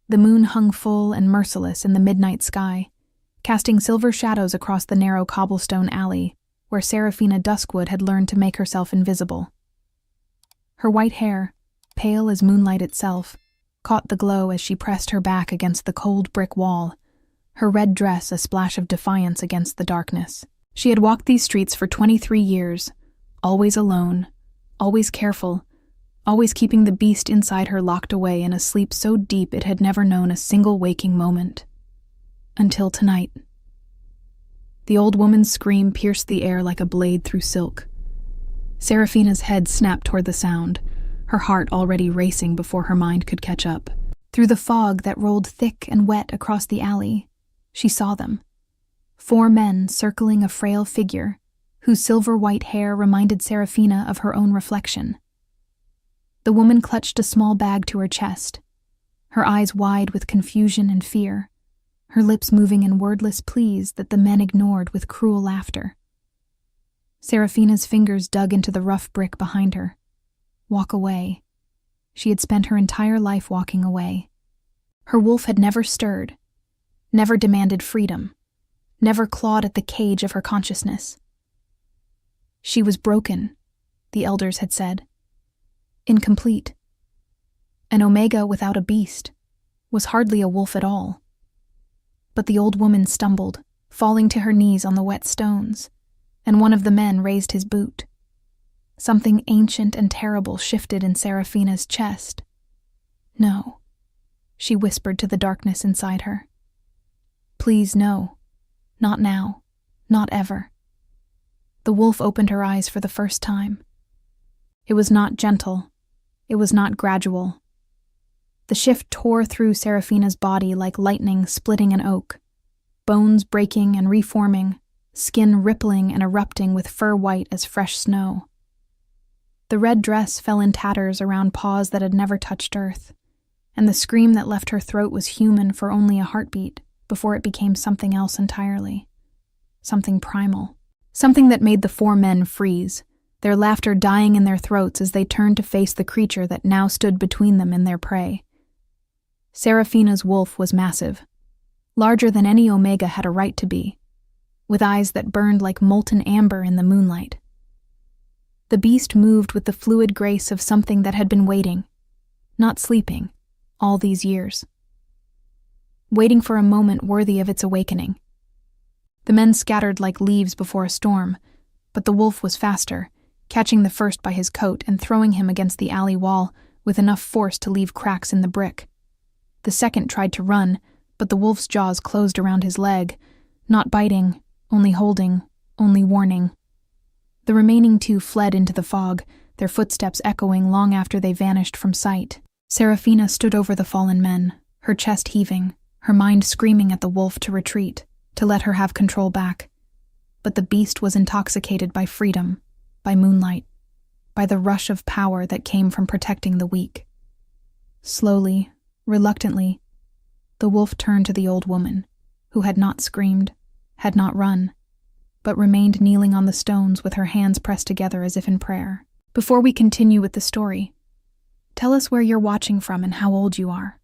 The moon hung full and merciless in the midnight sky, casting silver shadows across the narrow cobblestone alley where Seraphina Duskwood had learned to make herself invisible. Her white hair, pale as moonlight itself, caught the glow as she pressed her back against the cold brick wall, her red dress a splash of defiance against the darkness. She had walked these streets for 23 years, always alone, always careful, always keeping the beast inside her locked away in a sleep so deep it had never known a single waking moment. Until tonight. The old woman's scream pierced the air like a blade through silk. Seraphina's head snapped toward the sound, her heart already racing before her mind could catch up. Through the fog that rolled thick and wet across the alley, she saw them. 4 men circling a frail figure, whose silver-white hair reminded Seraphina of her own reflection. The woman clutched a small bag to her chest, her eyes wide with confusion and fear, her lips moving in wordless pleas that the men ignored with cruel laughter. Seraphina's fingers dug into the rough brick behind her. Walk away. She had spent her entire life walking away. Her wolf had never stirred, never demanded freedom, never clawed at the cage of her consciousness. She was broken, the elders had said. Incomplete. An omega without a beast was hardly a wolf at all. But the old woman stumbled, falling to her knees on the wet stones, and one of the men raised his boot. Something ancient and terrible shifted in Seraphina's chest. No, she whispered to the darkness inside her. Please no, not now, not ever. The wolf opened her eyes for the first time. It was not gentle, it was not gradual. The shift tore through Seraphina's body like lightning splitting an oak, bones breaking and reforming, skin rippling and erupting with fur white as fresh snow. The red dress fell in tatters around paws that had never touched earth, and the scream that left her throat was human for only a heartbeat before it became something else entirely. Something primal. Something that made the 4 men freeze, their laughter dying in their throats as they turned to face the creature that now stood between them and their prey. Seraphina's wolf was massive, larger than any omega had a right to be, with eyes that burned like molten amber in the moonlight. The beast moved with the fluid grace of something that had been waiting, not sleeping, all these years. Waiting for a moment worthy of its awakening. The men scattered like leaves before a storm, but the wolf was faster, catching the first by his coat and throwing him against the alley wall with enough force to leave cracks in the brick. The second tried to run, but the wolf's jaws closed around his leg, not biting, only holding, only warning. The remaining 2 fled into the fog, their footsteps echoing long after they vanished from sight. Seraphina stood over the fallen men, her chest heaving, her mind screaming at the wolf to retreat, to let her have control back. But the beast was intoxicated by freedom, by moonlight, by the rush of power that came from protecting the weak. Slowly, reluctantly, the wolf turned to the old woman, who had not screamed, had not run, but remained kneeling on the stones with her hands pressed together as if in prayer. Before we continue with the story, tell us where you're watching from and how old you are.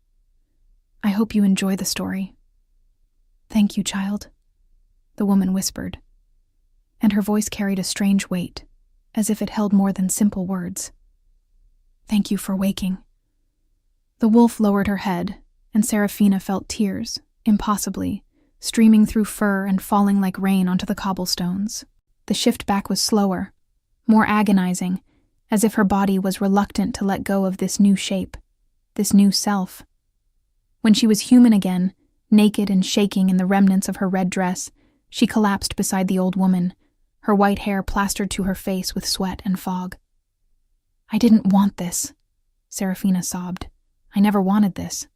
I hope you enjoy the story. Thank you, child, the woman whispered, and her voice carried a strange weight, as if it held more than simple words. Thank you for waking. The wolf lowered her head, and Seraphina felt tears, impossibly, streaming through fur and falling like rain onto the cobblestones. The shift back was slower, more agonizing, as if her body was reluctant to let go of this new shape, this new self. When she was human again, naked and shaking in the remnants of her red dress, she collapsed beside the old woman, her white hair plastered to her face with sweat and fog. I didn't want this, Seraphina sobbed. I never wanted this.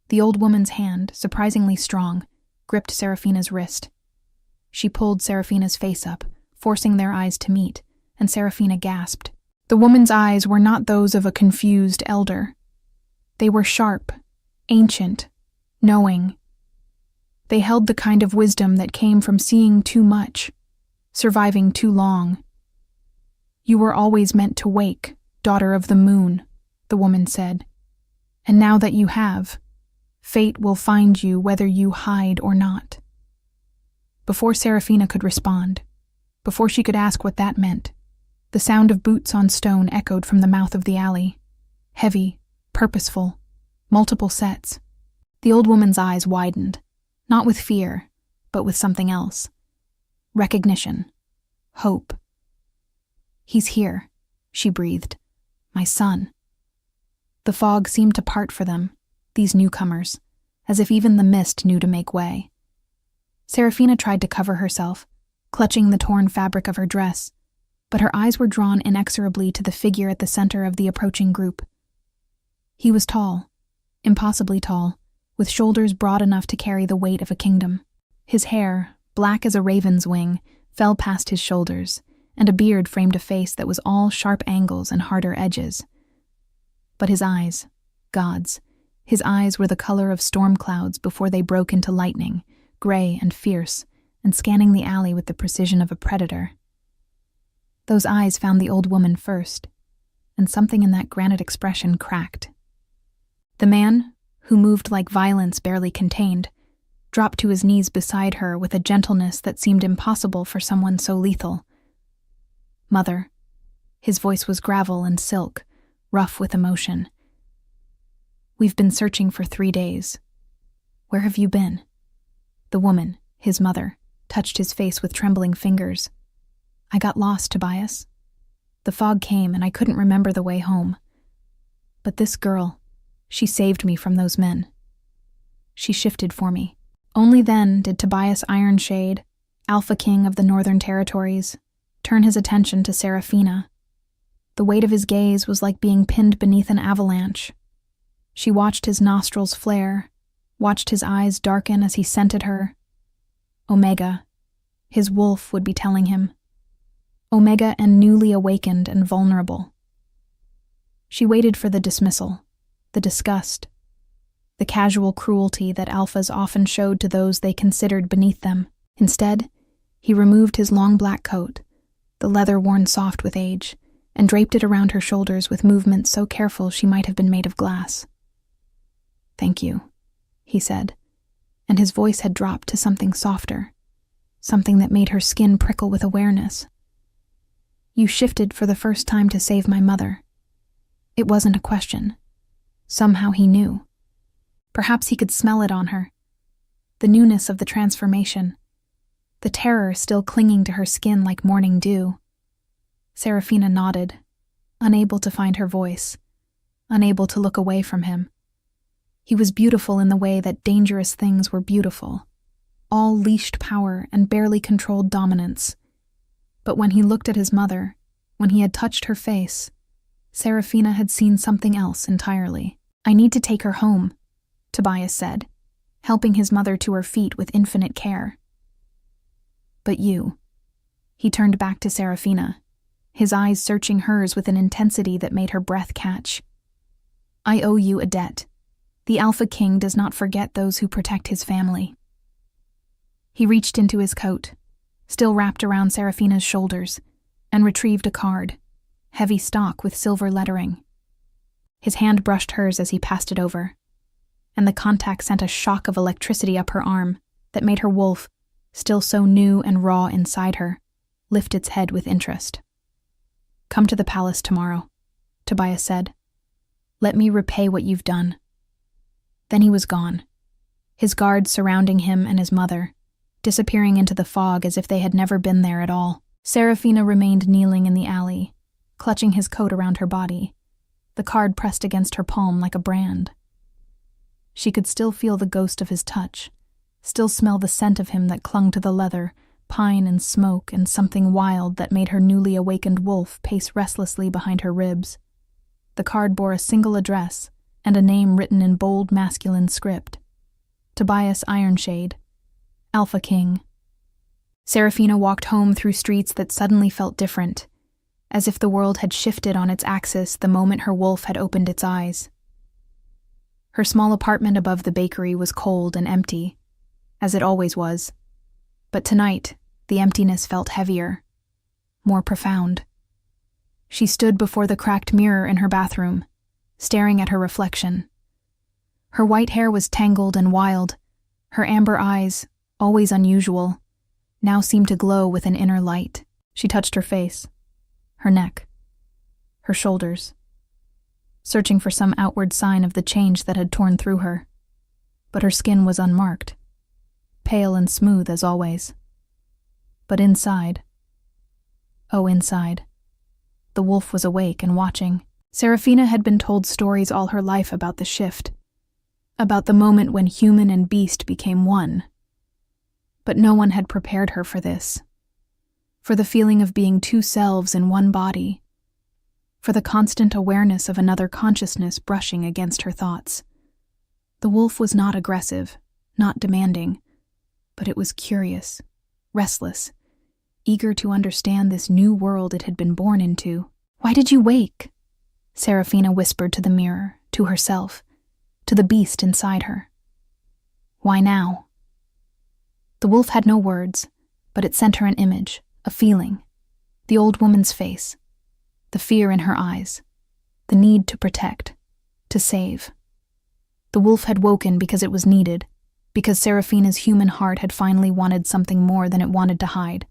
The old woman's hand, surprisingly strong, gripped Seraphina's wrist. She pulled Seraphina's face up, forcing their eyes to meet, and Seraphina gasped. The woman's eyes were not those of a confused elder. They were sharp, ancient, knowing. They held the kind of wisdom that came from seeing too much, surviving too long. You were always meant to wake, daughter of the moon, the woman said. And now that you have, Fate will find you whether you hide or not. Before Serafina could respond, before she could ask what that meant, the sound of boots on stone echoed from the mouth of the alley. Heavy, purposeful, multiple sets. The old woman's eyes widened, not with fear, but with something else. Recognition. Hope. "He's here," she breathed. "My son." The fog seemed to part for them, these newcomers, as if even the mist knew to make way. Serafina tried to cover herself, clutching the torn fabric of her dress, but her eyes were drawn inexorably to the figure at the center of the approaching group. He was tall, impossibly tall, with shoulders broad enough to carry the weight of a kingdom. His hair, black as a raven's wing, fell past his shoulders, and a beard framed a face that was all sharp angles and harder edges. But his eyes, God's, his eyes were the color of storm clouds before they broke into lightning, gray and fierce, and scanning the alley with the precision of a predator. Those eyes found the old woman first, and something in that granite expression cracked. The man, who moved like violence barely contained, dropped to his knees beside her with a gentleness that seemed impossible for someone so lethal. "Mother." His voice was gravel and silk, rough with emotion. "We've been searching for 3 days. Where have you been?" The woman, his mother, touched his face with trembling fingers. "I got lost, Tobias. The fog came and I couldn't remember the way home. But this girl, she saved me from those men. She shifted for me." Only then did Tobias Ironshade, Alpha King of the Northern Territories, turn his attention to Serafina. The weight of his gaze was like being pinned beneath an avalanche. She watched his nostrils flare, watched his eyes darken as he scented her. Omega, his wolf would be telling him. Omega and newly awakened and vulnerable. She waited for the dismissal, the disgust, the casual cruelty that alphas often showed to those they considered beneath them. Instead, he removed his long black coat, the leather worn soft with age, and draped it around her shoulders with movements so careful she might have been made of glass. "Thank you," he said, and his voice had dropped to something softer, something that made her skin prickle with awareness. "You shifted for the first time to save my mother." It wasn't a question. Somehow he knew. Perhaps he could smell it on her. The newness of the transformation. The terror still clinging to her skin like morning dew. Serafina nodded, unable to find her voice, unable to look away from him. He was beautiful in the way that dangerous things were beautiful, all leashed power and barely controlled dominance. But when he looked at his mother, when he had touched her face, Serafina had seen something else entirely. "I need to take her home," Tobias said, helping his mother to her feet with infinite care. "But you." He turned back to Serafina, his eyes searching hers with an intensity that made her breath catch. "I owe you a debt. The Alpha King does not forget those who protect his family." He reached into his coat, still wrapped around Serafina's shoulders, and retrieved a card, heavy stock with silver lettering. His hand brushed hers as he passed it over, and the contact sent a shock of electricity up her arm that made her wolf, still so new and raw inside her, lift its head with interest. "Come to the palace tomorrow," Tobias said. "Let me repay what you've done." Then he was gone, his guards surrounding him and his mother, disappearing into the fog as if they had never been there at all. Serafina remained kneeling in the alley, clutching his coat around her body, the card pressed against her palm like a brand. She could still feel the ghost of his touch, still smell the scent of him that clung to the leather, pine and smoke and something wild that made her newly awakened wolf pace restlessly behind her ribs. The card bore a single address and a name written in bold masculine script. Tobias Ironshade, Alpha King. Serafina walked home through streets that suddenly felt different, as if the world had shifted on its axis the moment her wolf had opened its eyes. Her small apartment above the bakery was cold and empty, as it always was. But tonight, the emptiness felt heavier, more profound. She stood before the cracked mirror in her bathroom, staring at her reflection. Her white hair was tangled and wild. Her amber eyes, always unusual, now seemed to glow with an inner light. She touched her face, her neck, her shoulders, searching for some outward sign of the change that had torn through her. But her skin was unmarked, pale and smooth as always. But inside, inside, the wolf was awake and watching. Serafina had been told stories all her life about the shift, about the moment when human and beast became one. But no one had prepared her for this, for the feeling of being two selves in one body, for the constant awareness of another consciousness brushing against her thoughts. The wolf was not aggressive, not demanding, but it was curious, restless, eager to understand this new world it had been born into. "Why did you wake?" Serafina whispered to the mirror, to herself, to the beast inside her. "Why now?" The wolf had no words, but it sent her an image, a feeling. The old woman's face, the fear in her eyes, the need to protect, to save. The wolf had woken because it was needed, because Serafina's human heart had finally wanted something more than it wanted to hide.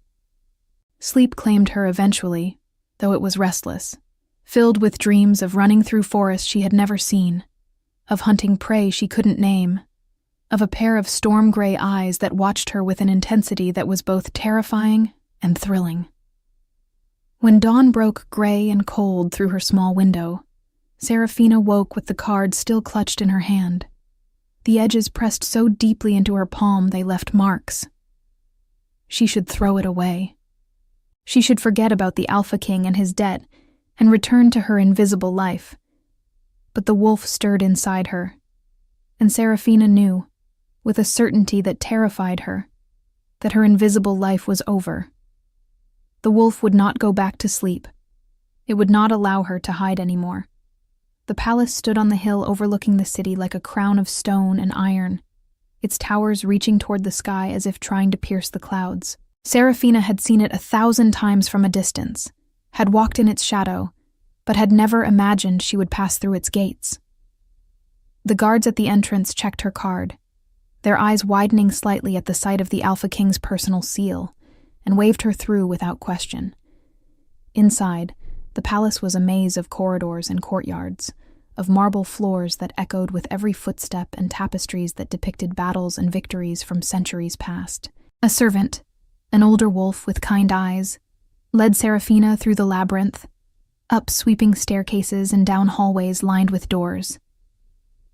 Sleep claimed her eventually, though it was restless, filled with dreams of running through forests she had never seen, of hunting prey she couldn't name, of a pair of storm-gray eyes that watched her with an intensity that was both terrifying and thrilling. When dawn broke gray and cold through her small window, Serafina woke with the card still clutched in her hand. The edges pressed so deeply into her palm they left marks. She should throw it away. She should forget about the Alpha King and his debt and return to her invisible life. But the wolf stirred inside her, and Serafina knew, with a certainty that terrified her, that her invisible life was over. The wolf would not go back to sleep. It would not allow her to hide anymore. The palace stood on the hill overlooking the city like a crown of stone and iron, its towers reaching toward the sky as if trying to pierce the clouds. Serafina had seen it 1,000 times from a distance, had walked in its shadow, but had never imagined she would pass through its gates. The guards at the entrance checked her card, their eyes widening slightly at the sight of the Alpha King's personal seal, and waved her through without question. Inside, the palace was a maze of corridors and courtyards, of marble floors that echoed with every footstep and tapestries that depicted battles and victories from centuries past. A servant, an older wolf with kind eyes, led Serafina through the labyrinth, up sweeping staircases and down hallways lined with doors.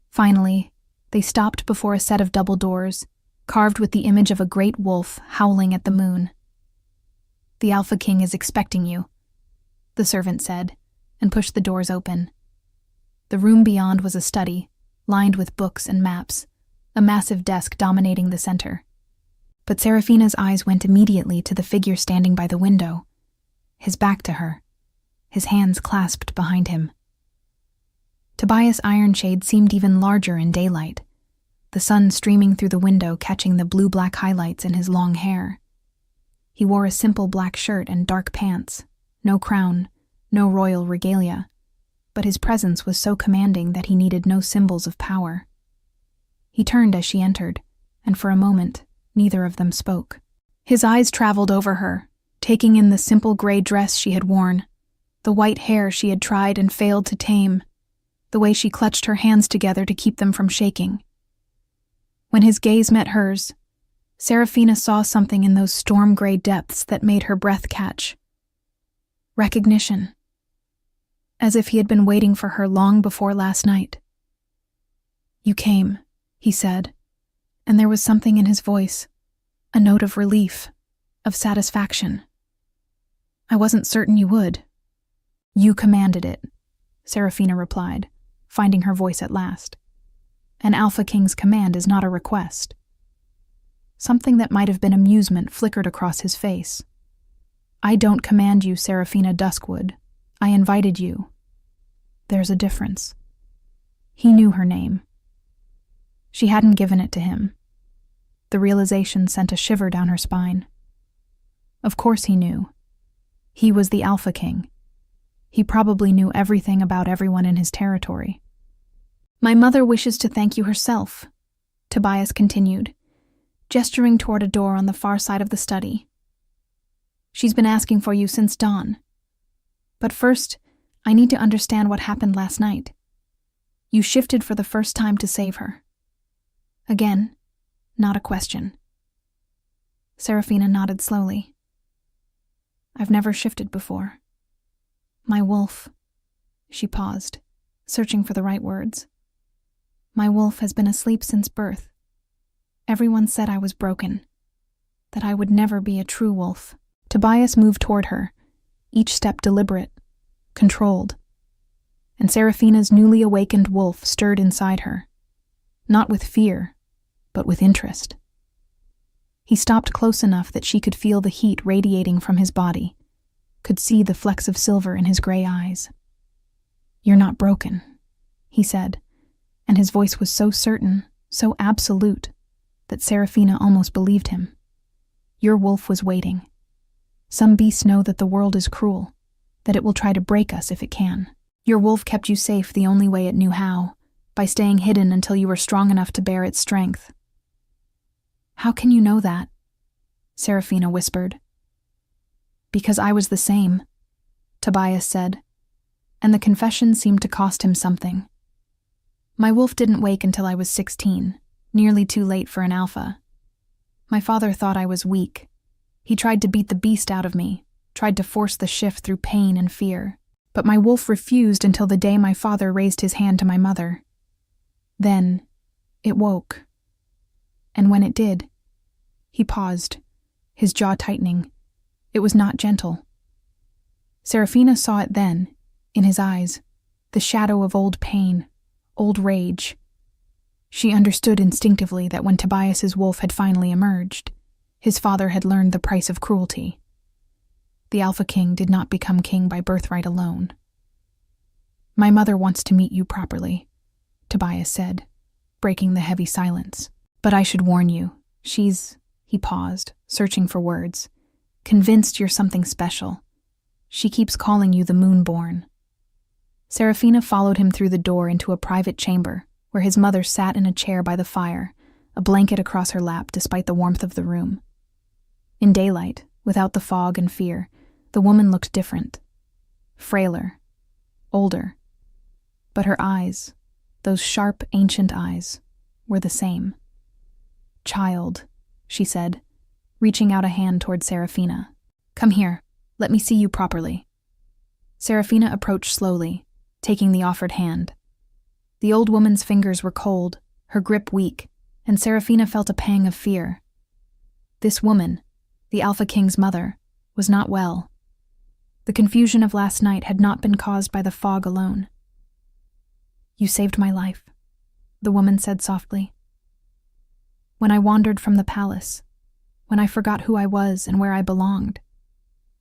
Finally, they stopped before a set of double doors, carved with the image of a great wolf howling at the moon. "The Alpha King is expecting you," the servant said, and pushed the doors open. The room beyond was a study, lined with books and maps, a massive desk dominating the center. But Serafina's eyes went immediately to the figure standing by the window, his back to her, his hands clasped behind him. Tobias Ironshade seemed even larger in daylight, the sun streaming through the window catching the blue-black highlights in his long hair. He wore a simple black shirt and dark pants, no crown, no royal regalia, but his presence was so commanding that he needed no symbols of power. He turned as she entered, and for a moment, neither of them spoke. His eyes traveled over her, taking in the simple gray dress she had worn, the white hair she had tried and failed to tame, the way she clutched her hands together to keep them from shaking. When his gaze met hers, Serafina saw something in those storm-gray depths that made her breath catch. Recognition. As if he had been waiting for her long before last night. "You came," he said, and there was something in his voice, a note of relief, of satisfaction. "I wasn't certain you would." "You commanded it," Serafina replied, finding her voice at last. "An Alpha King's command is not a request." Something that might have been amusement flickered across his face. "I don't command you, Serafina Duskwood. I invited you. There's a difference." He knew her name. She hadn't given it to him. The realization sent a shiver down her spine. Of course he knew. He was the Alpha King. He probably knew everything about everyone in his territory. My mother wishes to thank you herself, Tobias continued, gesturing toward a door on the far side of the study. She's been asking for you since dawn. But first, I need to understand what happened last night. You shifted for the first time to save her. Again, not a question. Serafina nodded slowly. I've never shifted before. My wolf. She paused, searching for the right words. My wolf has been asleep since birth. Everyone said I was broken, that I would never be a true wolf. Tobias moved toward her, each step deliberate, controlled. And Serafina's newly awakened wolf stirred inside her, not with fear, but with interest. He stopped close enough that she could feel the heat radiating from his body, could see the flecks of silver in his gray eyes. You're not broken, he said, and his voice was so certain, so absolute, that Serafina almost believed him. Your wolf was waiting. Some beasts know that the world is cruel, that it will try to break us if it can. Your wolf kept you safe the only way it knew how, by staying hidden until you were strong enough to bear its strength. How can you know that? Serafina whispered. Because I was the same, Tobias said, and the confession seemed to cost him something. My wolf didn't wake until I was 16, nearly too late for an alpha. My father thought I was weak. He tried to beat the beast out of me, tried to force the shift through pain and fear. But my wolf refused until the day my father raised his hand to my mother. Then, it woke. And when it did, he paused, his jaw tightening. It was not gentle. Serafina saw it then, in his eyes, the shadow of old pain, old rage. She understood instinctively that when Tobias's wolf had finally emerged, his father had learned the price of cruelty. The Alpha King did not become king by birthright alone. My mother wants to meet you properly, Tobias said, breaking the heavy silence. But I should warn you, she's, he paused, searching for words, convinced you're something special. She keeps calling you the Moonborn. Serafina followed him through the door into a private chamber, where his mother sat in a chair by the fire, a blanket across her lap despite the warmth of the room. In daylight, without the fog and fear, the woman looked different. Frailer. Older. But her eyes, those sharp, ancient eyes, were the same. Child, she said, reaching out a hand toward Serafina. Come here, let me see you properly. Serafina approached slowly, taking the offered hand. The old woman's fingers were cold, her grip weak, and Serafina felt a pang of fear. This woman, the Alpha King's mother, was not well. The confusion of last night had not been caused by the fog alone. You saved my life, the woman said softly. When I wandered from the palace, when I forgot who I was and where I belonged,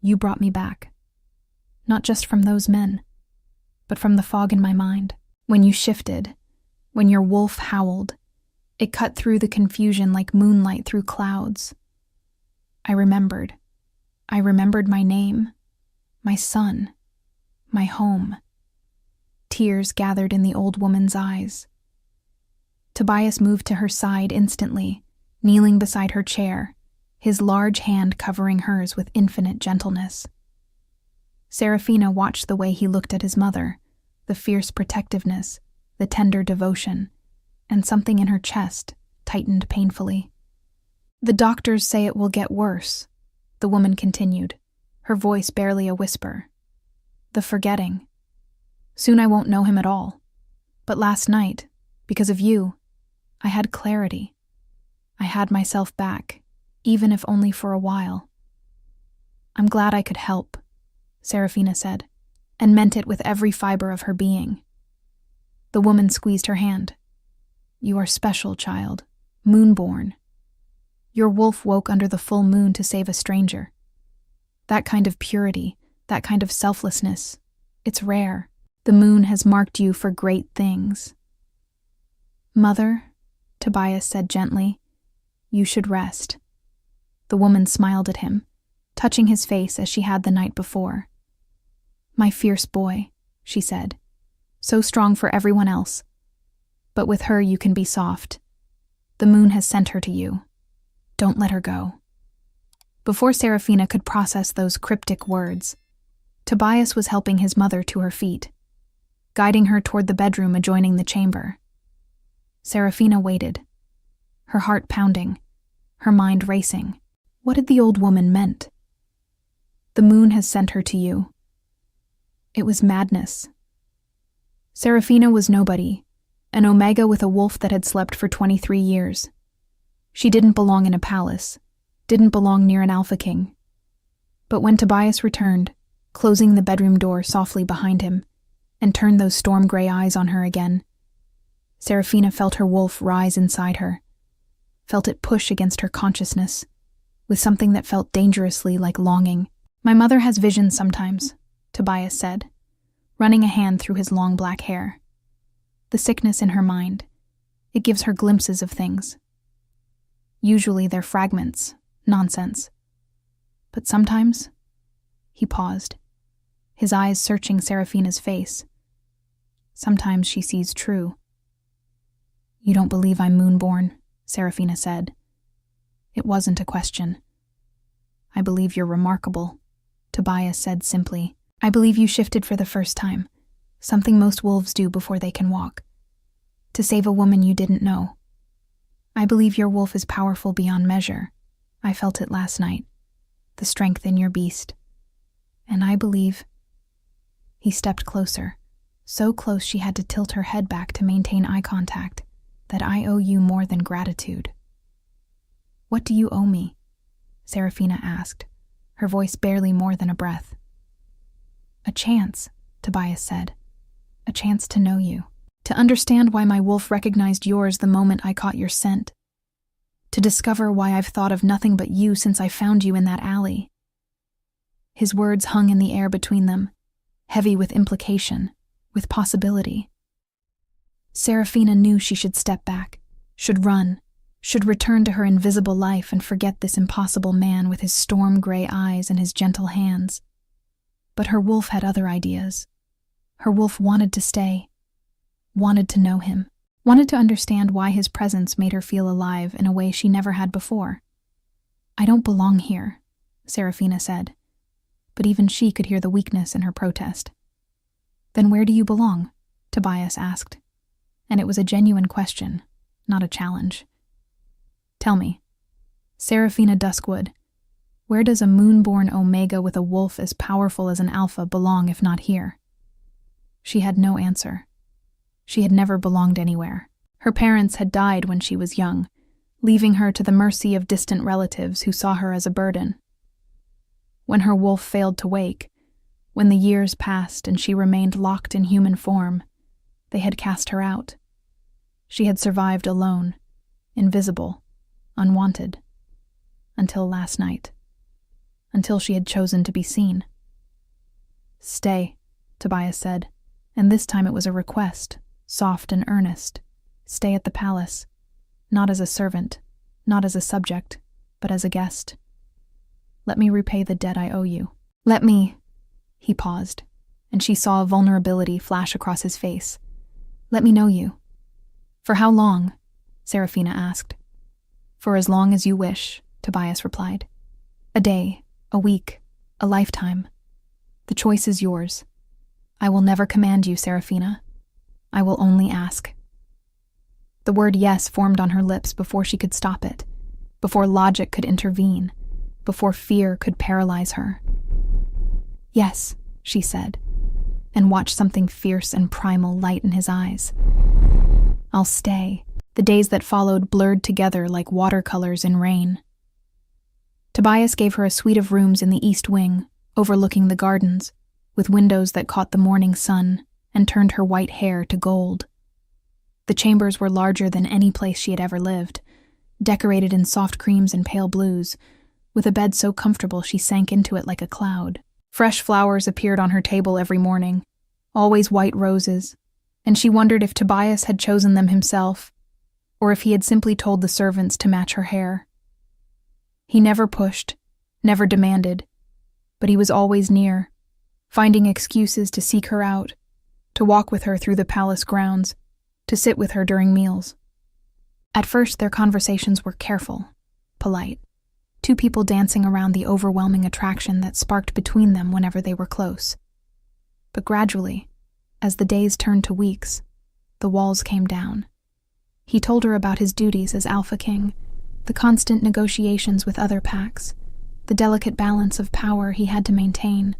you brought me back. Not just from those men, but from the fog in my mind. When you shifted, when your wolf howled, it cut through the confusion like moonlight through clouds. I remembered my name, my son, my home. Tears gathered in the old woman's eyes. Tobias moved to her side instantly, kneeling beside her chair, his large hand covering hers with infinite gentleness. Serafina watched the way he looked at his mother, the fierce protectiveness, the tender devotion, and something in her chest tightened painfully. The doctors say it will get worse, the woman continued, her voice barely a whisper. The forgetting. Soon I won't know him at all. But last night, because of you, I had clarity. I had myself back, even if only for a while. I'm glad I could help, Serafina said, and meant it with every fiber of her being. The woman squeezed her hand. You are special, child, Moonborn. Your wolf woke under the full moon to save a stranger. That kind of purity, that kind of selflessness, it's rare. The moon has marked you for great things. Mother, Tobias said gently, you should rest. The woman smiled at him, touching his face as she had the night before. My fierce boy, she said, so strong for everyone else, But with her you can be soft. The moon has sent her to you. Don't let her go." Before Serafina could process those cryptic words, Tobias was helping his mother to her feet, guiding her toward the bedroom adjoining the chamber. Serafina waited, her heart pounding, her mind racing. What had the old woman meant? "The moon has sent her to you." It was madness. Serafina was nobody, an omega with a wolf that had slept for 23 years. She didn't belong in a palace, didn't belong near an alpha king. But when Tobias returned, closing the bedroom door softly behind him, and turned those storm-gray eyes on her again, Serafina felt her wolf rise inside her, felt it push against her consciousness, with something that felt dangerously like longing. "My mother has visions sometimes," Tobias said, running a hand through his long black hair. "The sickness in her mind, it gives her glimpses of things. Usually they're fragments, nonsense. But sometimes," he paused, his eyes searching Serafina's face, "sometimes she sees true." "You don't believe I'm moonborn," Serafina said. It wasn't a question. "I believe you're remarkable," Tobias said simply. "I believe you shifted for the first time, something most wolves do before they can walk, to save a woman you didn't know. I believe your wolf is powerful beyond measure. I felt it last night, the strength in your beast. And I believe—" He stepped closer, so close she had to tilt her head back to maintain eye contact, "that I owe you more than gratitude." "What do you owe me?" Serafina asked, her voice barely more than a breath. "A chance," Tobias said. "A chance to know you. To understand why my wolf recognized yours the moment I caught your scent. To discover why I've thought of nothing but you since I found you in that alley." His words hung in the air between them, heavy with implication, with possibility. Serafina knew she should step back, should run, should return to her invisible life and forget this impossible man with his storm-gray eyes and his gentle hands. But her wolf had other ideas. Her wolf wanted to stay, wanted to know him, wanted to understand why his presence made her feel alive in a way she never had before. "I don't belong here," Serafina said, but even she could hear the weakness in her protest. "Then where do you belong?" Tobias asked, and it was a genuine question, not a challenge. "Tell me, Serafina Duskwood, where does a moon-born omega with a wolf as powerful as an alpha belong if not here?" She had no answer. She had never belonged anywhere. Her parents had died when she was young, leaving her to the mercy of distant relatives who saw her as a burden. When her wolf failed to wake, when the years passed and she remained locked in human form, they had cast her out. She had survived alone, invisible, unwanted, until last night, until she had chosen to be seen. "Stay," Tobias said, and this time it was a request, soft and earnest. "Stay at the palace, not as a servant, not as a subject, but as a guest. Let me repay the debt I owe you. Let me—" He paused, and she saw a vulnerability flash across his face. "Let me know you." "For how long?" Serafina asked. "For as long as you wish," Tobias replied. "A day, a week, a lifetime. The choice is yours. I will never command you, Serafina. I will only ask." The word yes formed on her lips before she could stop it, before logic could intervene, before fear could paralyze her. "Yes," she said, and watched something fierce and primal light in his eyes. "I'll stay." The days that followed blurred together like watercolors in rain. Tobias gave her a suite of rooms in the east wing, overlooking the gardens, with windows that caught the morning sun and turned her white hair to gold. The chambers were larger than any place she had ever lived, decorated in soft creams and pale blues, with a bed so comfortable she sank into it like a cloud. Fresh flowers appeared on her table every morning, always white roses, and she wondered if Tobias had chosen them himself, or if he had simply told the servants to match her hair. He never pushed, never demanded, but he was always near, finding excuses to seek her out, to walk with her through the palace grounds, to sit with her during meals. At first, their conversations were careful, polite, two people dancing around the overwhelming attraction that sparked between them whenever they were close. But gradually, as the days turned to weeks, the walls came down. He told her about his duties as Alpha King, the constant negotiations with other packs, the delicate balance of power he had to maintain,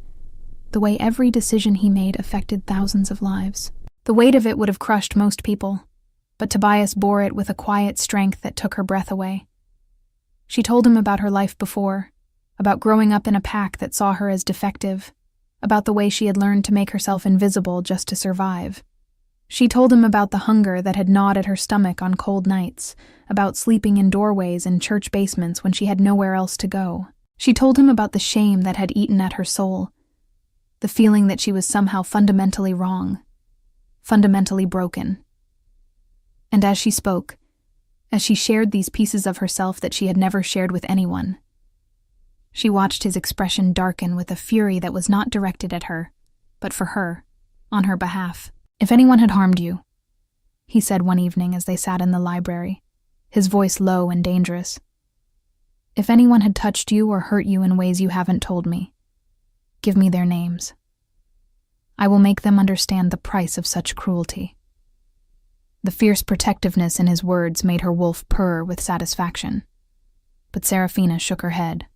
the way every decision he made affected thousands of lives. The weight of it would have crushed most people, but Tobias bore it with a quiet strength that took her breath away. She told him about her life before, about growing up in a pack that saw her as defective, about the way she had learned to make herself invisible just to survive. She told him about the hunger that had gnawed at her stomach on cold nights, about sleeping in doorways and church basements when she had nowhere else to go. She told him about the shame that had eaten at her soul, the feeling that she was somehow fundamentally wrong, fundamentally broken. And as she spoke, as she shared these pieces of herself that she had never shared with anyone, she watched his expression darken with a fury that was not directed at her, but for her, on her behalf. "If anyone had harmed you," he said one evening as they sat in the library, his voice low and dangerous, "if anyone had touched you or hurt you in ways you haven't told me, give me their names. I will make them understand the price of such cruelty." The fierce protectiveness in his words made her wolf purr with satisfaction, but Serafina shook her head.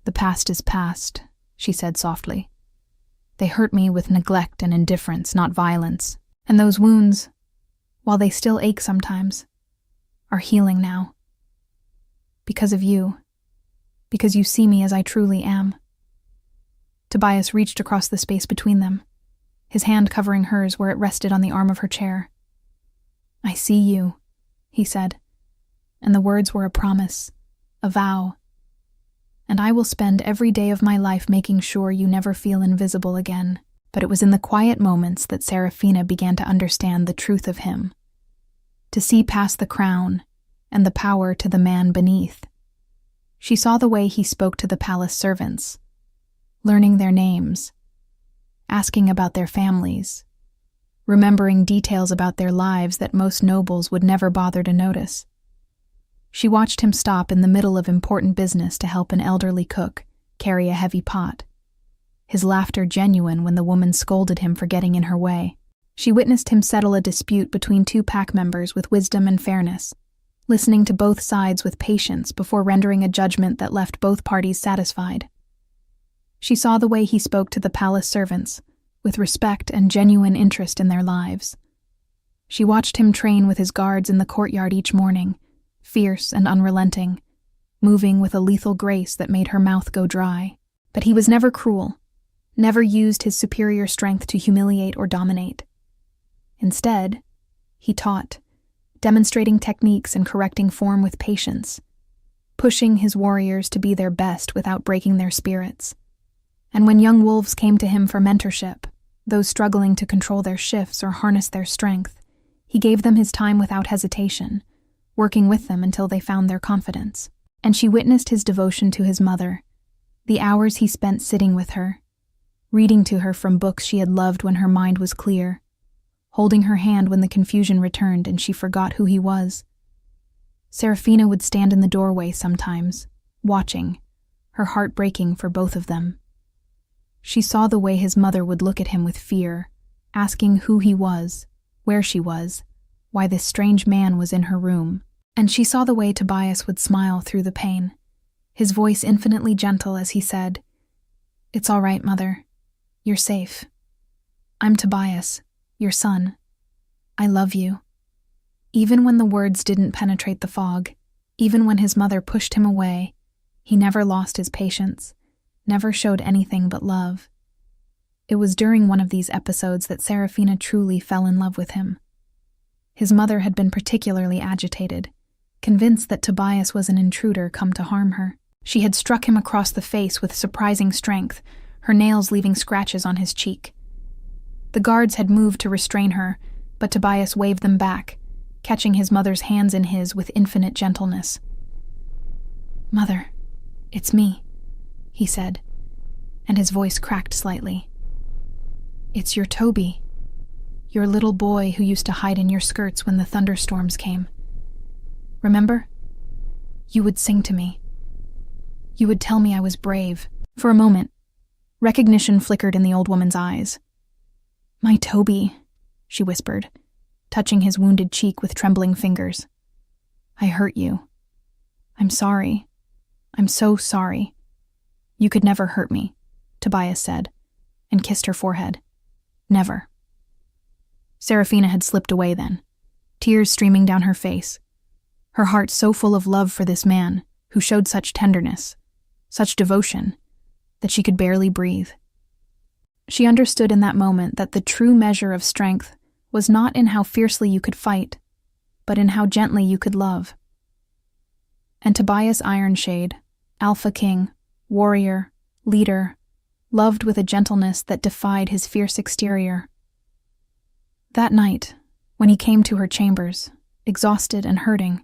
"The past is past," she said softly. "They hurt me with neglect and indifference, not violence. And those wounds, while they still ache sometimes, are healing now. Because of you. Because you see me as I truly am." Tobias reached across the space between them, his hand covering hers where it rested on the arm of her chair. "I see you," he said, and the words were a promise, a vow. "And I will spend every day of my life making sure you never feel invisible again." But it was in the quiet moments that Serafina began to understand the truth of him, to see past the crown and the power to the man beneath. She saw the way he spoke to the palace servants, learning their names, asking about their families, remembering details about their lives that most nobles would never bother to notice. She watched him stop in the middle of important business to help an elderly cook carry a heavy pot, his laughter genuine when the woman scolded him for getting in her way. She witnessed him settle a dispute between two pack members with wisdom and fairness, listening to both sides with patience before rendering a judgment that left both parties satisfied. She saw the way he spoke to the palace servants, with respect and genuine interest in their lives. She watched him train with his guards in the courtyard each morning, fierce and unrelenting, moving with a lethal grace that made her mouth go dry. But he was never cruel, never used his superior strength to humiliate or dominate. Instead, he taught, demonstrating techniques and correcting form with patience, pushing his warriors to be their best without breaking their spirits. And when young wolves came to him for mentorship, those struggling to control their shifts or harness their strength, he gave them his time without hesitation, working with them until they found their confidence. And she witnessed his devotion to his mother, the hours he spent sitting with her, reading to her from books she had loved when her mind was clear, holding her hand when the confusion returned and she forgot who he was. Serafina would stand in the doorway sometimes, watching, her heart breaking for both of them. She saw the way his mother would look at him with fear, asking who he was, where she was, why this strange man was in her room. And she saw the way Tobias would smile through the pain, his voice infinitely gentle as he said, "It's all right, Mother. You're safe. I'm Tobias, your son. I love you." Even when the words didn't penetrate the fog, even when his mother pushed him away, he never lost his patience, never showed anything but love. It was during one of these episodes that Serafina truly fell in love with him. His mother had been particularly agitated, convinced that Tobias was an intruder come to harm her. She had struck him across the face with surprising strength, her nails leaving scratches on his cheek. The guards had moved to restrain her, but Tobias waved them back, catching his mother's hands in his with infinite gentleness. "Mother, it's me," he said, and his voice cracked slightly. "It's your Toby, Your little boy who used to hide in your skirts when the thunderstorms came. Remember? You would sing to me. You would tell me I was brave. For a moment, recognition flickered in the old woman's eyes. My Toby, she whispered, touching his wounded cheek with trembling fingers. I hurt you. I'm sorry. I'm so sorry. You could never hurt me, Tobias said, and kissed her forehead. Never. Serafina had slipped away then, tears streaming down her face, her heart so full of love for this man who showed such tenderness, such devotion, that she could barely breathe. She understood in that moment that the true measure of strength was not in how fiercely you could fight, but in how gently you could love. And Tobias Ironshade, Alpha King, warrior, leader, loved with a gentleness that defied his fierce exterior. That night, when he came to her chambers, exhausted and hurting,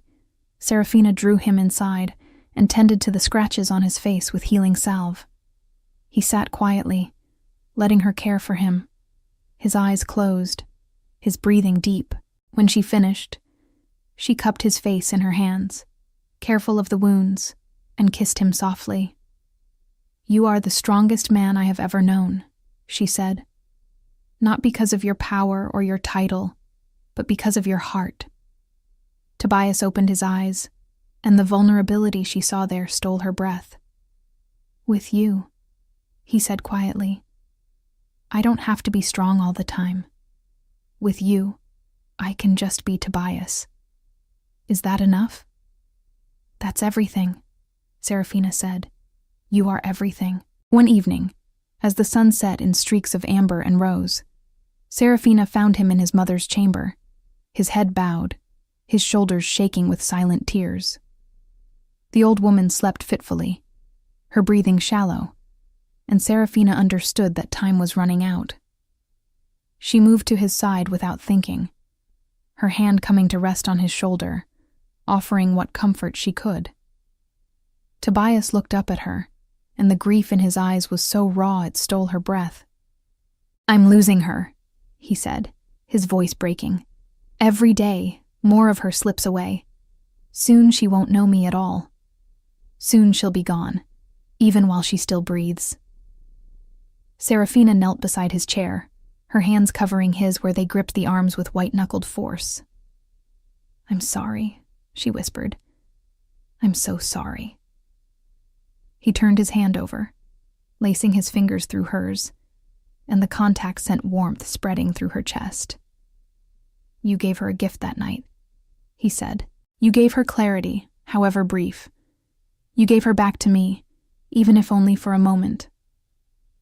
Serafina drew him inside and tended to the scratches on his face with healing salve. He sat quietly, letting her care for him, his eyes closed, his breathing deep. When she finished, she cupped his face in her hands, careful of the wounds, and kissed him softly. You are the strongest man I have ever known, she said. Not because of your power or your title, but because of your heart. Tobias opened his eyes, and the vulnerability she saw there stole her breath. With you, he said quietly. I don't have to be strong all the time. With you, I can just be Tobias. Is that enough? That's everything, Serafina said. You are everything. One evening, as the sun set in streaks of amber and rose, Serafina found him in his mother's chamber, his head bowed, his shoulders shaking with silent tears. The old woman slept fitfully, her breathing shallow, and Serafina understood that time was running out. She moved to his side without thinking, her hand coming to rest on his shoulder, offering what comfort she could. Tobias looked up at her, and the grief in his eyes was so raw it stole her breath. I'm losing her, he said, his voice breaking. Every day, more of her slips away. Soon she won't know me at all. Soon she'll be gone, even while she still breathes. Serafina knelt beside his chair, her hands covering his where they gripped the arms with white-knuckled force. I'm sorry, she whispered. I'm so sorry. He turned his hand over, lacing his fingers through hers, and the contact sent warmth spreading through her chest. You gave her a gift that night, he said. You gave her clarity, however brief. You gave her back to me, even if only for a moment.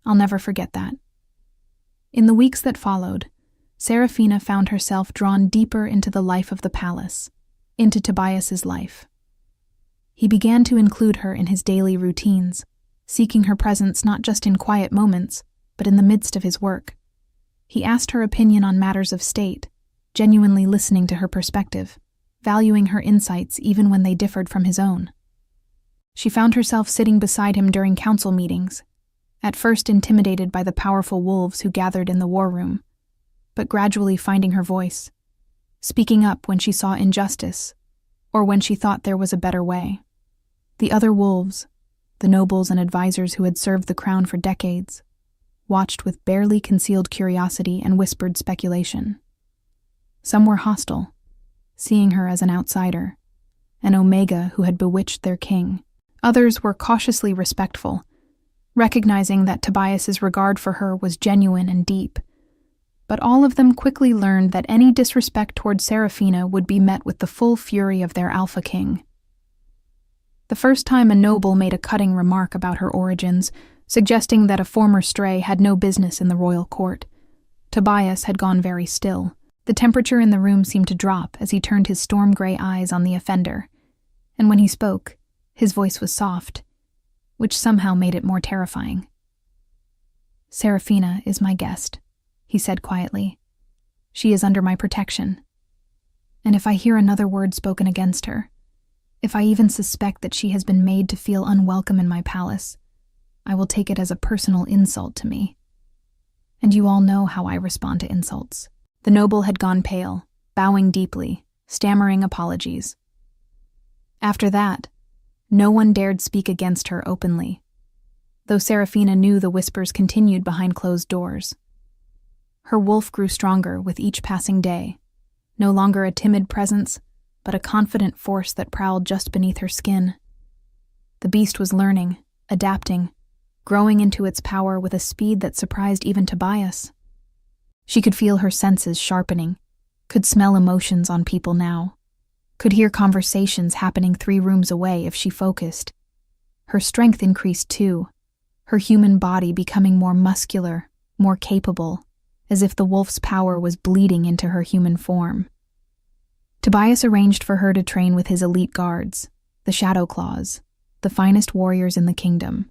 I'll never forget that. In the weeks that followed, Serafina found herself drawn deeper into the life of the palace, into Tobias's life. He began to include her in his daily routines, seeking her presence not just in quiet moments, but in the midst of his work. He asked her opinion on matters of state, genuinely listening to her perspective, valuing her insights even when they differed from his own. She found herself sitting beside him during council meetings, at first intimidated by the powerful wolves who gathered in the war room, but gradually finding her voice, speaking up when she saw injustice, or when she thought there was a better way. The other wolves, the nobles and advisors who had served the crown for decades, watched with barely concealed curiosity and whispered speculation. Some were hostile, seeing her as an outsider, an Omega who had bewitched their king. Others were cautiously respectful, recognizing that Tobias's regard for her was genuine and deep. But all of them quickly learned that any disrespect toward Serafina would be met with the full fury of their Alpha King. The first time a noble made a cutting remark about her origins, suggesting that a former stray had no business in the royal court, Tobias had gone very still. The temperature in the room seemed to drop as he turned his storm-gray eyes on the offender, and when he spoke, his voice was soft, which somehow made it more terrifying. Serafina is my guest, he said quietly. She is under my protection. And if I hear another word spoken against her, if I even suspect that she has been made to feel unwelcome in my palace, I will take it as a personal insult to me. And you all know how I respond to insults. The noble had gone pale, bowing deeply, stammering apologies. After that, no one dared speak against her openly, though Seraphina knew the whispers continued behind closed doors. Her wolf grew stronger with each passing day, no longer a timid presence, but a confident force that prowled just beneath her skin. The beast was learning, adapting, growing into its power with a speed that surprised even Tobias. She could feel her senses sharpening, could smell emotions on people now, could hear conversations happening 3 rooms away if she focused. Her strength increased too, her human body becoming more muscular, more capable, as if the wolf's power was bleeding into her human form. Tobias arranged for her to train with his elite guards, the Shadow Claws, the finest warriors in the kingdom.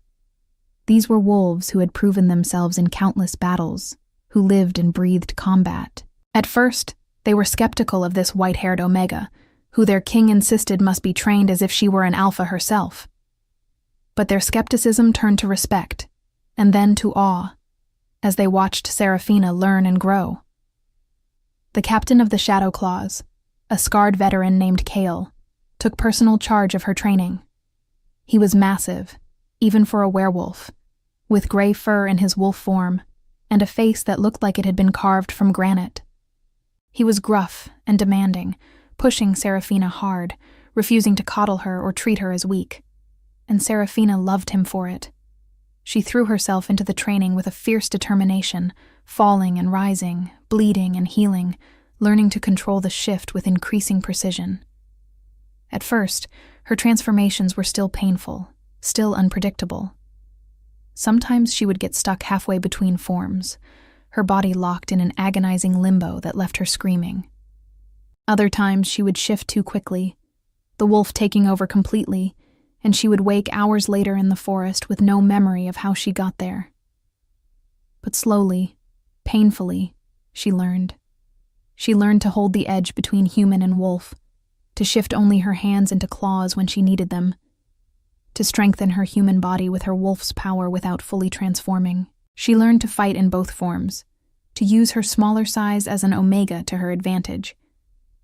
These were wolves who had proven themselves in countless battles, who lived and breathed combat. At first, they were skeptical of this white-haired Omega, who their king insisted must be trained as if she were an alpha herself. But their skepticism turned to respect, and then to awe, as they watched Seraphina learn and grow. The captain of the Shadow Claws, a scarred veteran named Kale, took personal charge of her training. He was massive, even for a werewolf, with gray fur in his wolf form, and a face that looked like it had been carved from granite. He was gruff and demanding, pushing Seraphina hard, refusing to coddle her or treat her as weak. And Seraphina loved him for it. She threw herself into the training with a fierce determination, falling and rising, bleeding and healing, learning to control the shift with increasing precision. At first, her transformations were still painful, still unpredictable. Sometimes she would get stuck halfway between forms, her body locked in an agonizing limbo that left her screaming. Other times she would shift too quickly, the wolf taking over completely, and she would wake hours later in the forest with no memory of how she got there. But slowly, painfully, she learned. She learned to hold the edge between human and wolf, to shift only her hands into claws when she needed them, to strengthen her human body with her wolf's power without fully transforming. She learned to fight in both forms, to use her smaller size as an Omega to her advantage,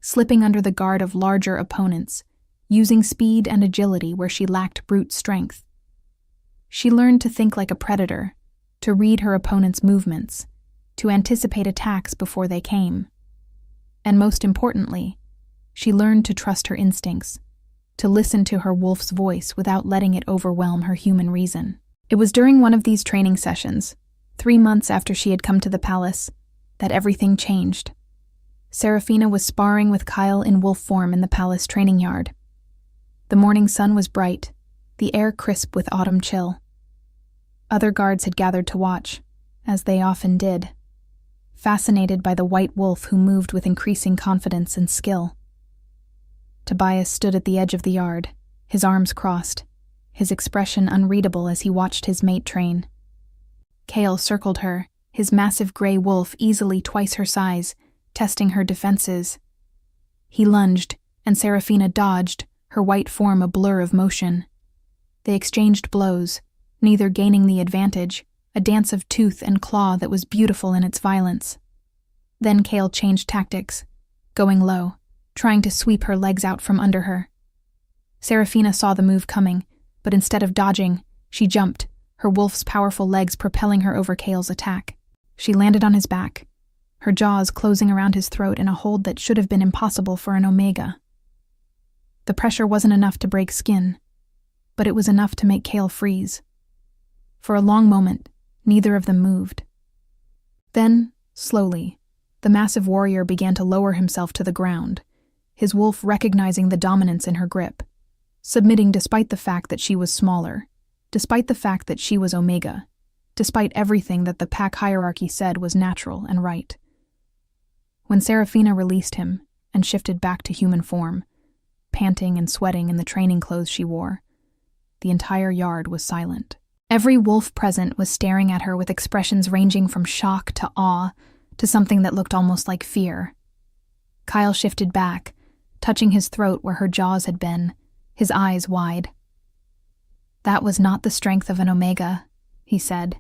slipping under the guard of larger opponents, using speed and agility where she lacked brute strength. She learned to think like a predator, to read her opponent's movements, to anticipate attacks before they came. And most importantly, she learned to trust her instincts, to listen to her wolf's voice without letting it overwhelm her human reason. It was during one of these training sessions, 3 months after she had come to the palace, that everything changed. Seraphina was sparring with Kyle in wolf form in the palace training yard. The morning sun was bright, the air crisp with autumn chill. Other guards had gathered to watch, as they often did, fascinated by the white wolf who moved with increasing confidence and skill. Tobias stood at the edge of the yard, his arms crossed, his expression unreadable as he watched his mate train. Kale circled her, his massive gray wolf easily twice her size, testing her defenses. He lunged, and Seraphina dodged, her white form a blur of motion. They exchanged blows, neither gaining the advantage, a dance of tooth and claw that was beautiful in its violence. Then Kale changed tactics, going low, trying to sweep her legs out from under her. Seraphina saw the move coming, but instead of dodging, she jumped, her wolf's powerful legs propelling her over Kale's attack. She landed on his back, her jaws closing around his throat in a hold that should have been impossible for an Omega. The pressure wasn't enough to break skin, but it was enough to make Kale freeze. For a long moment, neither of them moved. Then, slowly, the massive warrior began to lower himself to the ground, his wolf recognizing the dominance in her grip, submitting despite the fact that she was smaller, despite the fact that she was Omega, despite everything that the pack hierarchy said was natural and right. When Seraphina released him and shifted back to human form, panting and sweating in the training clothes she wore, the entire yard was silent. Every wolf present was staring at her with expressions ranging from shock to awe to something that looked almost like fear. Kyle shifted back, touching his throat where her jaws had been, his eyes wide. "That was not the strength of an Omega," he said,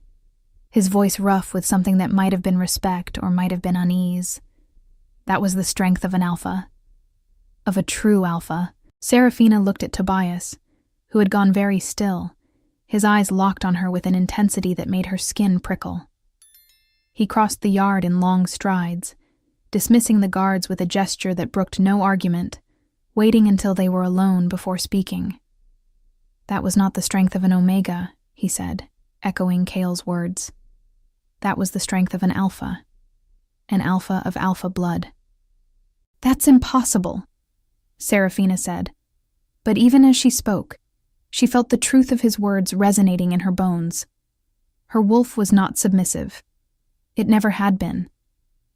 his voice rough with something that might have been respect or might have been unease. That was the strength of an alpha. Of a true alpha. Serafina looked at Tobias, who had gone very still, his eyes locked on her with an intensity that made her skin prickle. He crossed the yard in long strides, dismissing the guards with a gesture that brooked no argument, waiting until they were alone before speaking. That was not the strength of an Omega, he said, echoing Kale's words. That was the strength of an alpha of alpha blood. That's impossible, Serafina said. But even as she spoke, she felt the truth of his words resonating in her bones. Her wolf was not submissive. It never had been.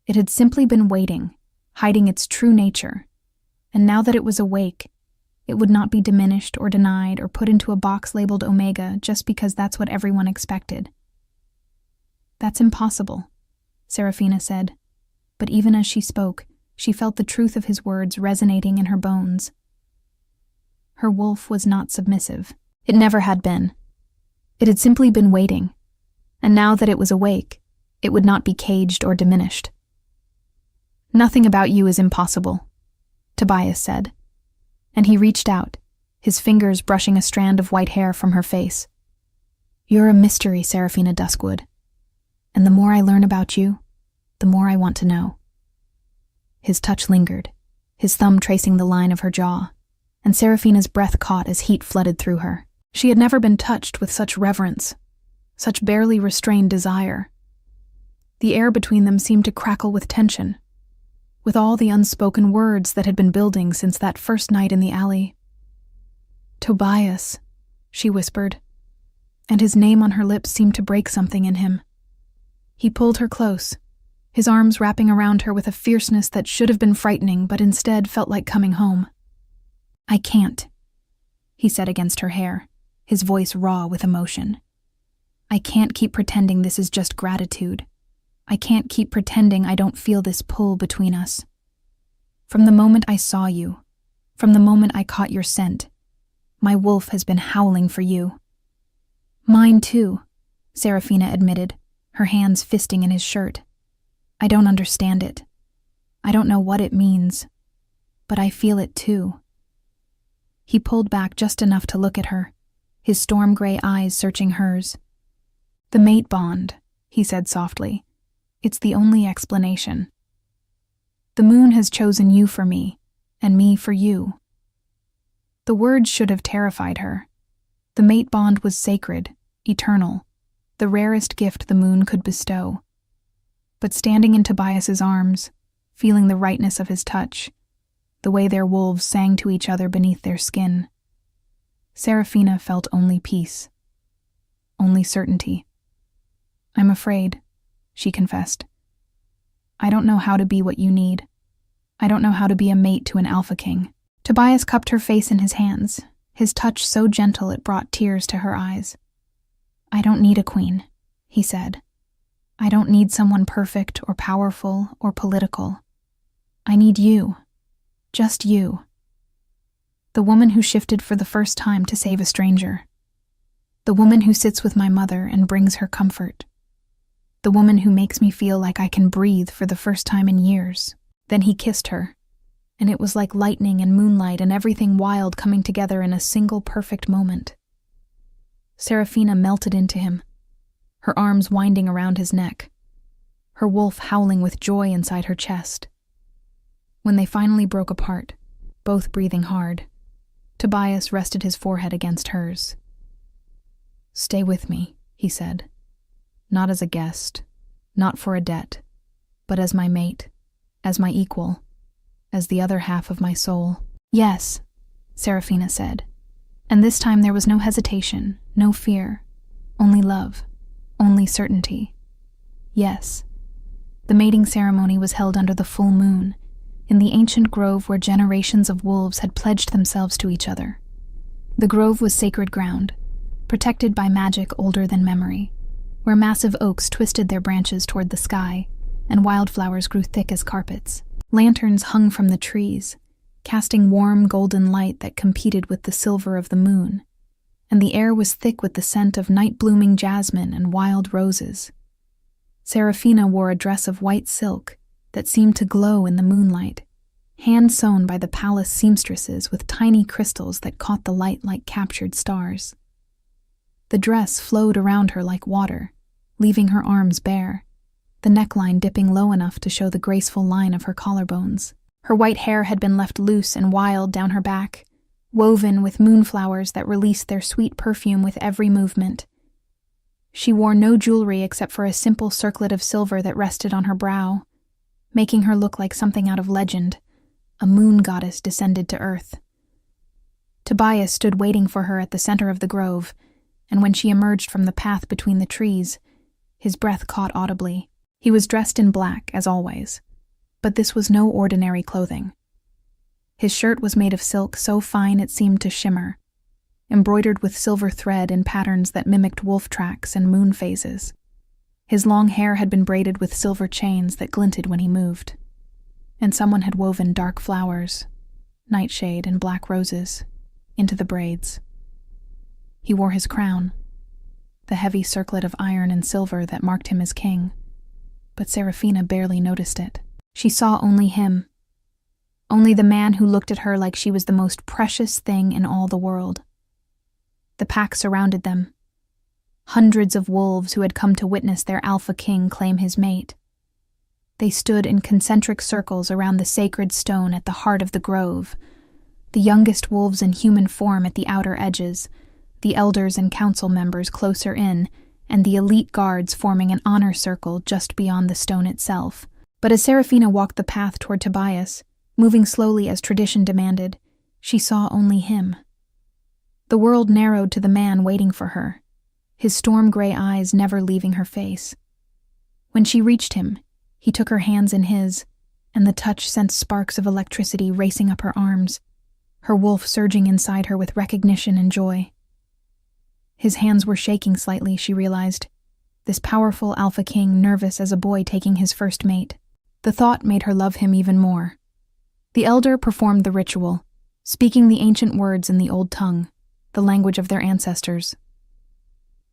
It had simply been waiting, hiding its true nature. And now that it was awake, it would not be diminished or denied or put into a box labeled Omega just because that's what everyone expected. That's impossible, Serafina said. But even as she spoke, she felt the truth of his words resonating in her bones. Her wolf was not submissive. It never had been. It had simply been waiting, and now that it was awake, it would not be caged or diminished. Nothing about you is impossible, Tobias said, and he reached out, his fingers brushing a strand of white hair from her face. You're a mystery, Serafina Duskwood, and the more I learn about you, the more I want to know. His touch lingered, his thumb tracing the line of her jaw, and Serafina's breath caught as heat flooded through her. She had never been touched with such reverence, such barely restrained desire. The air between them seemed to crackle with tension, with all the unspoken words that had been building since that first night in the alley. Tobias, she whispered, and his name on her lips seemed to break something in him. He pulled her close, his arms wrapping around her with a fierceness that should have been frightening but instead felt like coming home. I can't, he said against her hair, his voice raw with emotion. I can't keep pretending this is just gratitude. I can't keep pretending I don't feel this pull between us. From the moment I saw you, from the moment I caught your scent, my wolf has been howling for you. Mine too, Serafina admitted, her hands fisting in his shirt. I don't understand it. I don't know what it means, but I feel it too. He pulled back just enough to look at her, his storm-gray eyes searching hers. The mate bond, he said softly. It's the only explanation. The moon has chosen you for me, and me for you. The words should have terrified her. The mate bond was sacred, eternal, the rarest gift the moon could bestow. But standing in Tobias's arms, feeling the rightness of his touch, the way their wolves sang to each other beneath their skin, Serafina felt only peace, only certainty. I'm afraid, she confessed. I don't know how to be what you need. I don't know how to be a mate to an alpha king. Tobias cupped her face in his hands, his touch so gentle it brought tears to her eyes. I don't need a queen, he said. I don't need someone perfect or powerful or political. I need you. Just you. The woman who shifted for the first time to save a stranger. The woman who sits with my mother and brings her comfort. The woman who makes me feel like I can breathe for the first time in years. Then he kissed her, and it was like lightning and moonlight and everything wild coming together in a single perfect moment. Serafina melted into him, her arms winding around his neck, her wolf howling with joy inside her chest. When they finally broke apart, both breathing hard, Tobias rested his forehead against hers. Stay with me, he said. Not as a guest, not for a debt, but as my mate, as my equal, as the other half of my soul. Yes, Serafina said, and this time there was no hesitation, no fear, only love, only certainty. Yes. The mating ceremony was held under the full moon, in the ancient grove where generations of wolves had pledged themselves to each other. The grove was sacred ground, protected by magic older than memory, where massive oaks twisted their branches toward the sky, and wildflowers grew thick as carpets. Lanterns hung from the trees, casting warm golden light that competed with the silver of the moon, and the air was thick with the scent of night-blooming jasmine and wild roses. Serafina wore a dress of white silk, that seemed to glow in the moonlight, hand-sewn by the palace seamstresses with tiny crystals that caught the light like captured stars. The dress flowed around her like water, leaving her arms bare, the neckline dipping low enough to show the graceful line of her collarbones. Her white hair had been left loose and wild down her back, woven with moonflowers that released their sweet perfume with every movement. She wore no jewelry except for a simple circlet of silver that rested on her brow, making her look like something out of legend, a moon goddess descended to earth. Tobias stood waiting for her at the center of the grove, and when she emerged from the path between the trees, his breath caught audibly. He was dressed in black, as always, but this was no ordinary clothing. His shirt was made of silk so fine it seemed to shimmer, embroidered with silver thread in patterns that mimicked wolf tracks and moon phases. His long hair had been braided with silver chains that glinted when he moved, and someone had woven dark flowers, nightshade and black roses, into the braids. He wore his crown, the heavy circlet of iron and silver that marked him as king, but Serafina barely noticed it. She saw only him, only the man who looked at her like she was the most precious thing in all the world. The pack surrounded them, hundreds of wolves who had come to witness their alpha king claim his mate. They stood in concentric circles around the sacred stone at the heart of the grove, the youngest wolves in human form at the outer edges, the elders and council members closer in, and the elite guards forming an honor circle just beyond the stone itself. But as Serafina walked the path toward Tobias, moving slowly as tradition demanded, she saw only him. The world narrowed to the man waiting for her, his storm-gray eyes never leaving her face. When she reached him, he took her hands in his, and the touch sent sparks of electricity racing up her arms, her wolf surging inside her with recognition and joy. His hands were shaking slightly, she realized, this powerful alpha king nervous as a boy taking his first mate. The thought made her love him even more. The elder performed the ritual, speaking the ancient words in the old tongue, the language of their ancestors.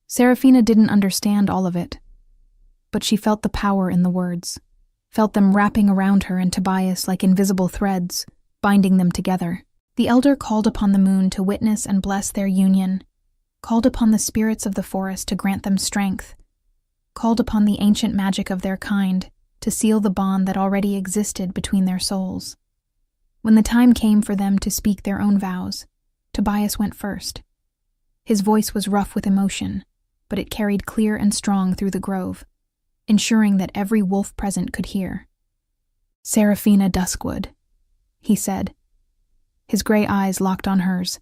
Serafina didn't understand all of it, but she felt the power in the words, felt them wrapping around her and Tobias like invisible threads, binding them together. The elder called upon the moon to witness and bless their union, called upon the spirits of the forest to grant them strength, called upon the ancient magic of their kind to seal the bond that already existed between their souls. When the time came for them to speak their own vows, Tobias went first. His voice was rough with emotion, but it carried clear and strong through the grove, ensuring that every wolf present could hear. "Serafina Duskwood," he said. His gray eyes locked on hers.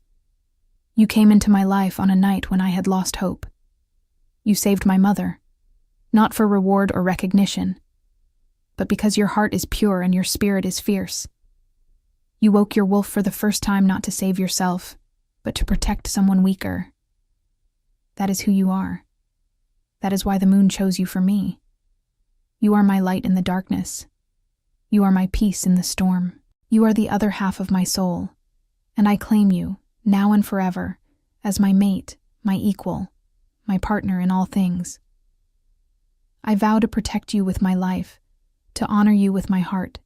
"You came into my life on a night when I had lost hope. You saved my mother, not for reward or recognition, but because your heart is pure and your spirit is fierce. You woke your wolf for the first time not to save yourself, but to protect someone weaker. That is who you are. That is why the moon chose you for me. You are my light in the darkness. You are my peace in the storm. You are the other half of my soul, and I claim you, now and forever, as my mate, my equal, my partner in all things. I vow to protect you with my life, to honor you with my heart,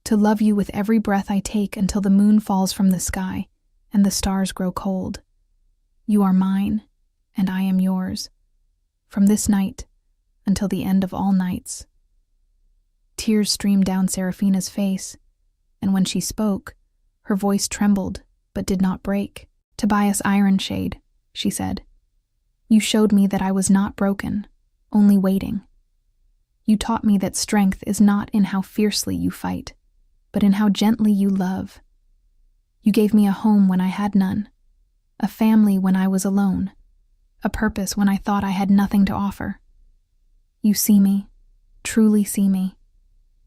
to love you with every breath I take until the moon falls from the sky and the stars grow cold. You are mine, and I am yours, from this night until the end of all nights." Tears streamed down Serafina's face, and when she spoke, her voice trembled but did not break. "Tobias Ironshade," she said, "you showed me that I was not broken, only waiting. You taught me that strength is not in how fiercely you fight, but in how gently you love. You gave me a home when I had none, a family when I was alone, a purpose when I thought I had nothing to offer. You see me, truly see me,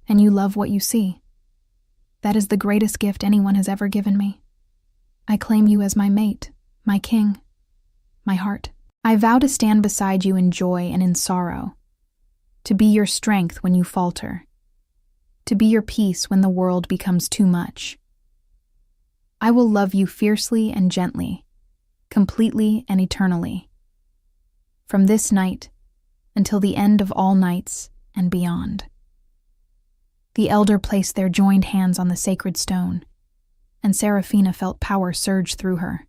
and you love what you see. That is the greatest gift anyone has ever given me. I claim you as my mate, my king, my heart. I vow to stand beside you in joy and in sorrow, to be your strength when you falter, to be your peace when the world becomes too much. I will love you fiercely and gently, completely and eternally, from this night until the end of all nights and beyond." The elder placed their joined hands on the sacred stone, and Seraphina felt power surge through her,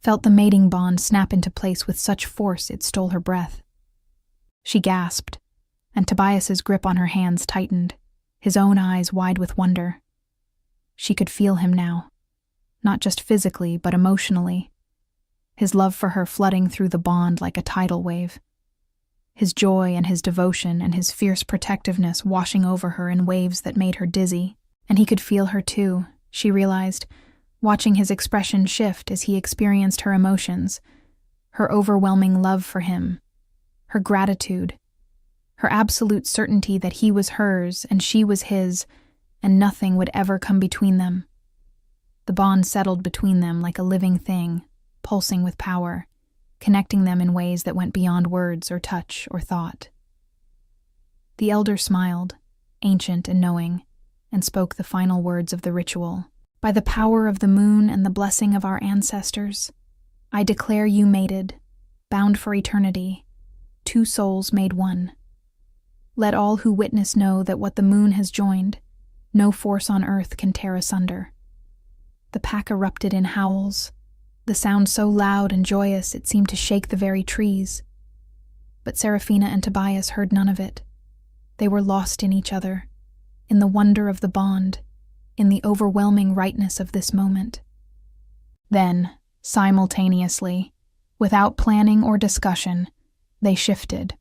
felt the mating bond snap into place with such force it stole her breath. She gasped, and Tobias's grip on her hands tightened, his own eyes wide with wonder. She could feel him now, not just physically but emotionally, his love for her flooding through the bond like a tidal wave, his joy and his devotion and his fierce protectiveness washing over her in waves that made her dizzy. And he could feel her too, she realized, watching his expression shift as he experienced her emotions, her overwhelming love for him, her gratitude, her absolute certainty that he was hers and she was his, and nothing would ever come between them. The bond settled between them like a living thing, pulsing with power, connecting them in ways that went beyond words or touch or thought. The elder smiled, ancient and knowing, and spoke the final words of the ritual. By the power of the moon and the blessing of our ancestors, I declare you mated, bound for eternity, two souls made one. Let all who witness know that what the moon has joined, no force on earth can tear asunder. The pack erupted in howls, the sound so loud and joyous it seemed to shake the very trees. But Seraphina and Tobias heard none of it. They were lost in each other, in the wonder of the bond, in the overwhelming rightness of this moment. Then, simultaneously, without planning or discussion, they shifted.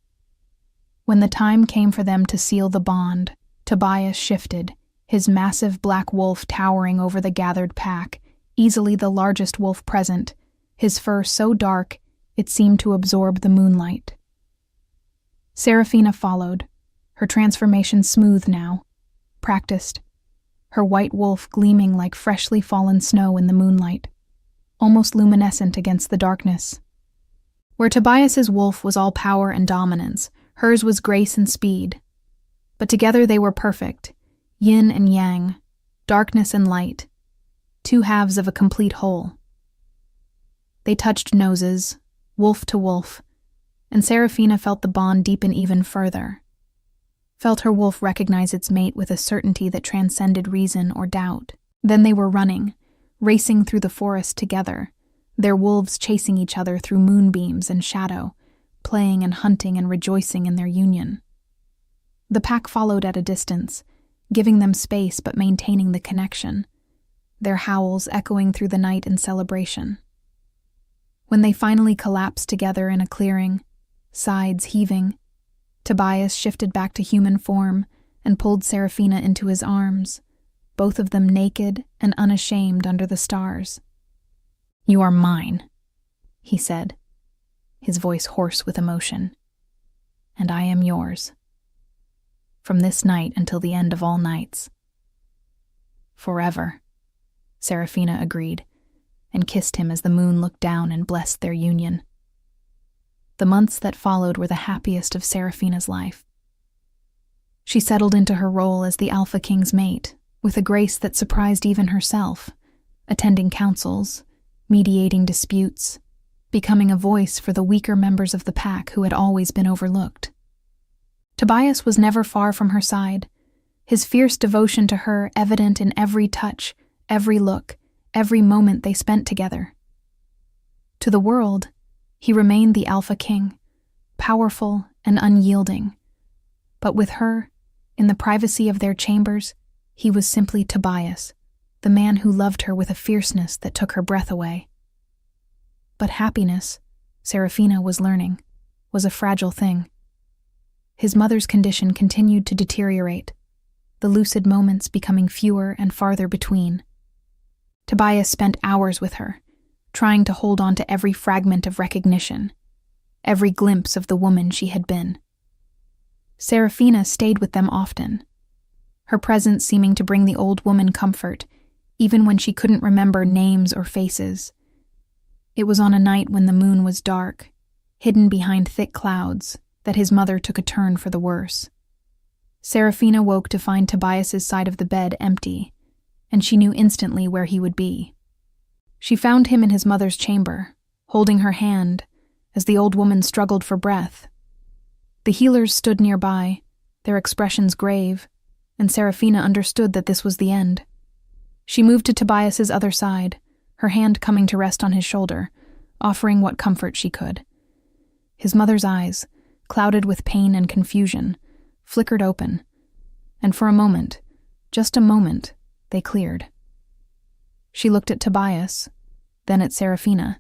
When the time came for them to seal the bond, Tobias shifted, his massive black wolf towering over the gathered pack, easily the largest wolf present, his fur so dark it seemed to absorb the moonlight. Seraphina followed, her transformation smooth now, practiced, her white wolf gleaming like freshly fallen snow in the moonlight, almost luminescent against the darkness. Where Tobias's wolf was all power and dominance, hers was grace and speed. But together they were perfect, yin and yang, darkness and light, two halves of a complete whole. They touched noses, wolf to wolf, and Seraphina felt the bond deepen even further, felt her wolf recognize its mate with a certainty that transcended reason or doubt. Then they were running, racing through the forest together, their wolves chasing each other through moonbeams and shadow, playing and hunting and rejoicing in their union. The pack followed at a distance, giving them space but maintaining the connection, their howls echoing through the night in celebration. When they finally collapsed together in a clearing, sides heaving, Tobias shifted back to human form and pulled Seraphina into his arms, both of them naked and unashamed under the stars. "You are mine," he said, his voice hoarse with emotion, "and I am yours. From this night until the end of all nights." "Forever," Seraphina agreed, and kissed him as the moon looked down and blessed their union. The months that followed were the happiest of Seraphina's life. She settled into her role as the Alpha King's mate, with a grace that surprised even herself, attending councils, mediating disputes, becoming a voice for the weaker members of the pack who had always been overlooked. Tobias was never far from her side, his fierce devotion to her evident in every touch, every look, every moment they spent together. To the world, he remained the Alpha King, powerful and unyielding. But with her, in the privacy of their chambers, he was simply Tobias, the man who loved her with a fierceness that took her breath away. But happiness, Seraphina was learning, was a fragile thing. His mother's condition continued to deteriorate, the lucid moments becoming fewer and farther between. Tobias spent hours with her, trying to hold on to every fragment of recognition, every glimpse of the woman she had been. Seraphina stayed with them often, her presence seeming to bring the old woman comfort, even when she couldn't remember names or faces. It was on a night when the moon was dark, hidden behind thick clouds, that his mother took a turn for the worse. Seraphina woke to find Tobias's side of the bed empty, and she knew instantly where he would be. She found him in his mother's chamber, holding her hand, as the old woman struggled for breath. The healers stood nearby, their expressions grave, and Serafina understood that this was the end. She moved to Tobias's other side, her hand coming to rest on his shoulder, offering what comfort she could. His mother's eyes, clouded with pain and confusion, flickered open, and for a moment, just a moment, they cleared. She looked at Tobias, then at Serafina,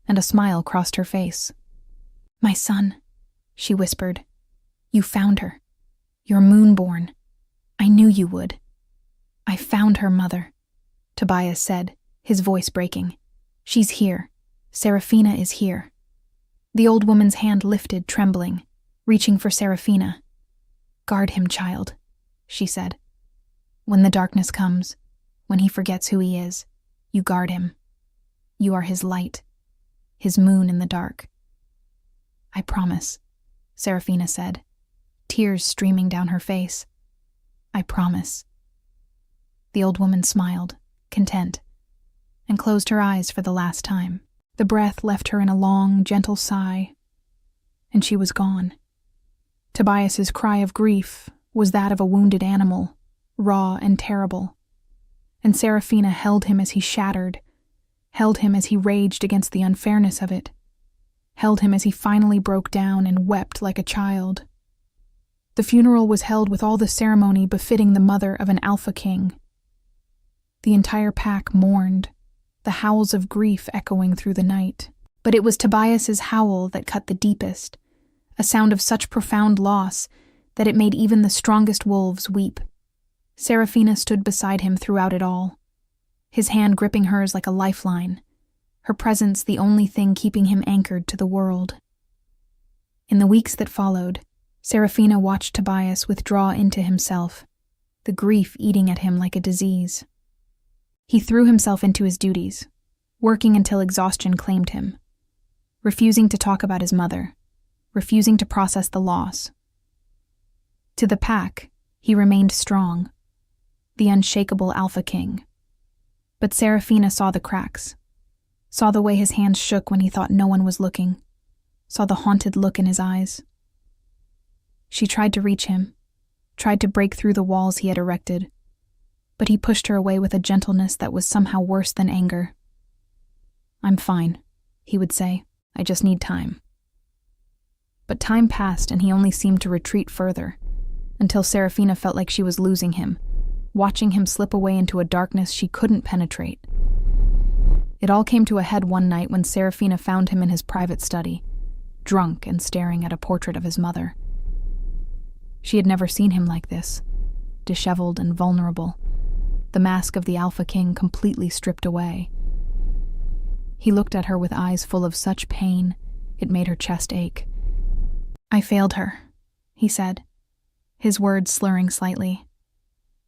and a smile crossed her face. "My son," she whispered. "You found her. You're moonborn. I knew you would." "I found her, Mother," Tobias said, his voice breaking. "She's here. Serafina is here." The old woman's hand lifted, trembling, reaching for Serafina. "Guard him, child," she said. "When the darkness comes, when he forgets who he is, you guard him. You are his light, his moon in the dark." "I promise," Serafina said, tears streaming down her face. "I promise." The old woman smiled, content, and closed her eyes for the last time. The breath left her in a long, gentle sigh, and she was gone. Tobias's cry of grief was that of a wounded animal, raw and terrible, and Serafina held him as he shattered, held him as he raged against the unfairness of it, held him as he finally broke down and wept like a child. The funeral was held with all the ceremony befitting the mother of an Alpha King. The entire pack mourned, the howls of grief echoing through the night. But it was Tobias's howl that cut the deepest, a sound of such profound loss that it made even the strongest wolves weep. Serafina stood beside him throughout it all, his hand gripping hers like a lifeline, her presence the only thing keeping him anchored to the world. In the weeks that followed, Serafina watched Tobias withdraw into himself, the grief eating at him like a disease. He threw himself into his duties, working until exhaustion claimed him, refusing to talk about his mother, refusing to process the loss. To the pack, he remained strong, the unshakable Alpha King. But Serafina saw the cracks, saw the way his hands shook when he thought no one was looking, saw the haunted look in his eyes. She tried to reach him, tried to break through the walls he had erected, but he pushed her away with a gentleness that was somehow worse than anger. "I'm fine," he would say. "I just need time." But time passed and he only seemed to retreat further, until Serafina felt like she was losing him, watching him slip away into a darkness she couldn't penetrate. It all came to a head one night when Serafina found him in his private study, drunk and staring at a portrait of his mother. She had never seen him like this, disheveled and vulnerable, the mask of the Alpha King completely stripped away. He looked at her with eyes full of such pain, it made her chest ache. "I failed her," he said, his words slurring slightly.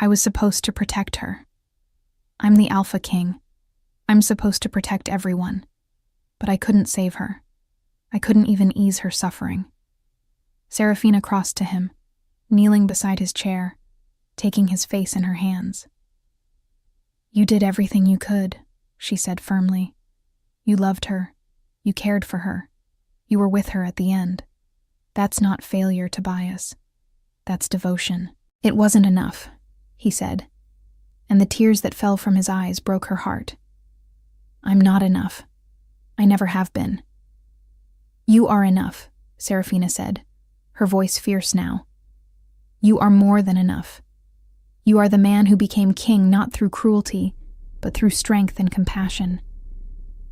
"I was supposed to protect her. I'm the Alpha King. I'm supposed to protect everyone. But I couldn't save her. I couldn't even ease her suffering." Serafina crossed to him, kneeling beside his chair, taking his face in her hands. "You did everything you could," she said firmly. "You loved her. You cared for her. You were with her at the end. That's not failure, Tobias. That's devotion." "It wasn't enough," he said, and the tears that fell from his eyes broke her heart. "I'm not enough. I never have been." "You are enough," Serafina said, her voice fierce now. "You are more than enough. You are the man who became king not through cruelty, but through strength and compassion.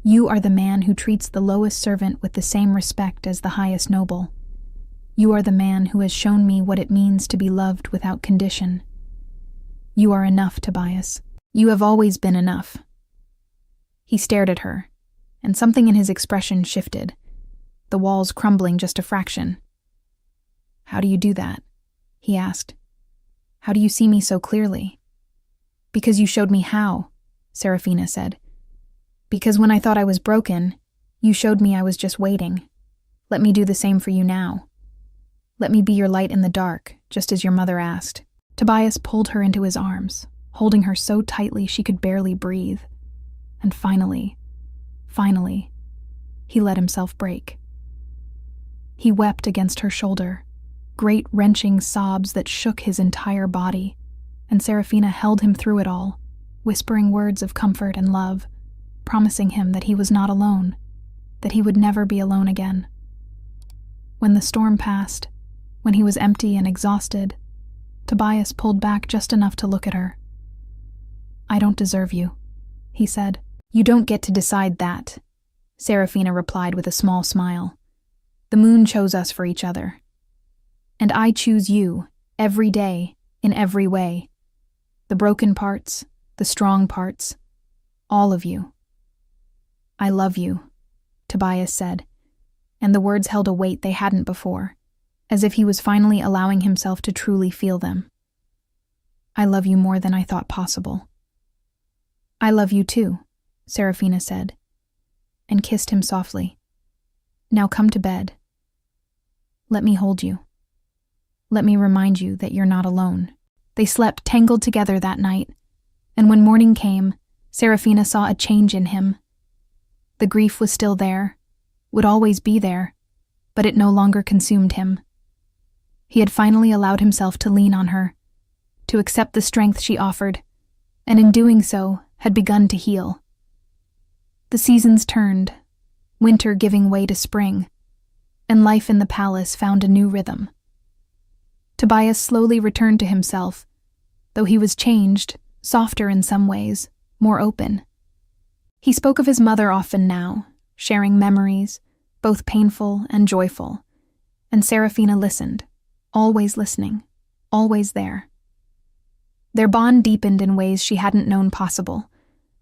You are the man who treats the lowest servant with the same respect as the highest noble. You are the man who has shown me what it means to be loved without condition. You are enough, Tobias. You have always been enough." He stared at her, and something in his expression shifted, the walls crumbling just a fraction. "How do you do that?" he asked. "How do you see me so clearly?" "Because you showed me how," Serafina said. "Because when I thought I was broken, you showed me I was just waiting. Let me do the same for you now. Let me be your light in the dark, just as your mother asked." Tobias pulled her into his arms, holding her so tightly she could barely breathe. And finally, he let himself break. He wept against her shoulder, great wrenching sobs that shook his entire body. and Serafina held him through it all, whispering words of comfort and love, promising him that he was not alone, that he would never be alone again. When the storm passed, when he was empty and exhausted, Tobias pulled back just enough to look at her. "I don't deserve you," he said. "You don't get to decide that," Serafina replied with a small smile. "The moon chose us for each other. And I choose you, every day, in every way. The broken parts, the strong parts, all of you." "I love you," Tobias said, and the words held a weight they hadn't before, as if he was finally allowing himself to truly feel them. "I love you more than I thought possible." "I love you too," Serafina said, and kissed him softly. "Now come to bed. Let me hold you. Let me remind you that you're not alone." They slept tangled together that night, and when morning came, Serafina saw a change in him. The grief was still there, would always be there, but it no longer consumed him. He had finally allowed himself to lean on her, to accept the strength she offered, and in doing so, had begun to heal. The seasons turned, winter giving way to spring, and life in the palace found a new rhythm. Tobias slowly returned to himself, though he was changed, softer in some ways, more open. He spoke of his mother often now, sharing memories, both painful and joyful, and Serafina listened, always listening, always there. Their bond deepened in ways she hadn't known possible,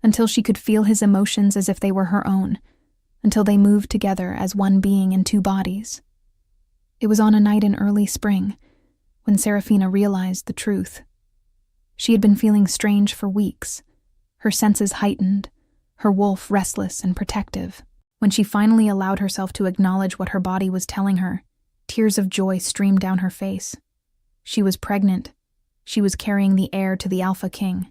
until she could feel his emotions as if they were her own, until they moved together as one being in two bodies. It was on a night in early spring, when Serafina realized the truth. She had been feeling strange for weeks, her senses heightened, her wolf restless and protective. When she finally allowed herself to acknowledge what her body was telling her, tears of joy streamed down her face. She was pregnant. She was carrying the heir to the Alpha King.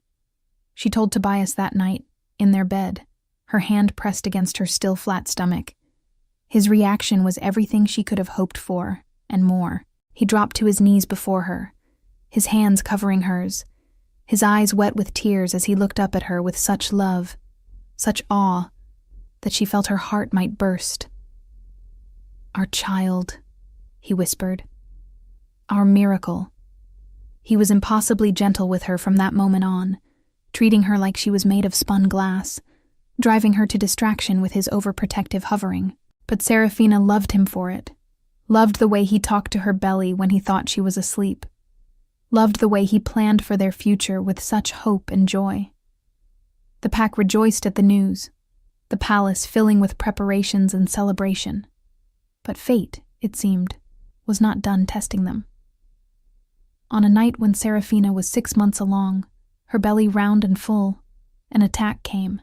She told Tobias that night, in their bed, her hand pressed against her still flat stomach. His reaction was everything she could have hoped for, and more. He dropped to his knees before her, his hands covering hers, his eyes wet with tears as he looked up at her with such love, such awe, that she felt her heart might burst. "Our child," he whispered. "Our miracle." He was impossibly gentle with her from that moment on, treating her like she was made of spun glass, driving her to distraction with his overprotective hovering. But Serafina loved him for it, loved the way he talked to her belly when he thought she was asleep, loved the way he planned for their future with such hope and joy. The pack rejoiced at the news, the palace filling with preparations and celebration. But fate, it seemed, was not done testing them. On a night when Serafina was 6 months along, her belly round and full, an attack came.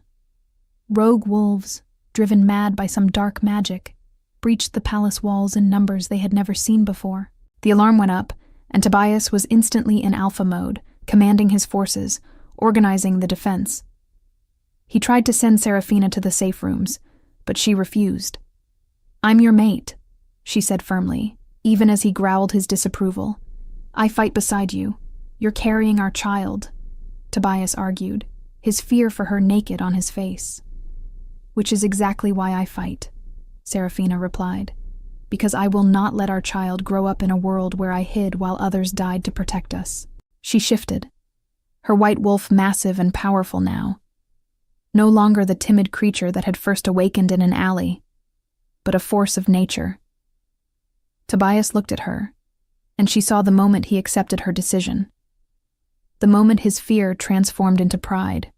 Rogue wolves, driven mad by some dark magic, breached the palace walls in numbers they had never seen before. The alarm went up, and Tobias was instantly in alpha mode, commanding his forces, organizing the defense. He tried to send Serafina to the safe rooms, but she refused. "I'm your mate," she said firmly, even as he growled his disapproval. "I fight beside you. You're carrying our child," Tobias argued, his fear for her naked on his face. "Which is exactly why I fight," Serafina replied, "because I will not let our child grow up in a world where I hid while others died to protect us." She shifted, her white wolf massive and powerful now, no longer the timid creature that had first awakened in an alley, but a force of nature. Tobias looked at her, and she saw the moment he accepted her decision, the moment his fear transformed into pride.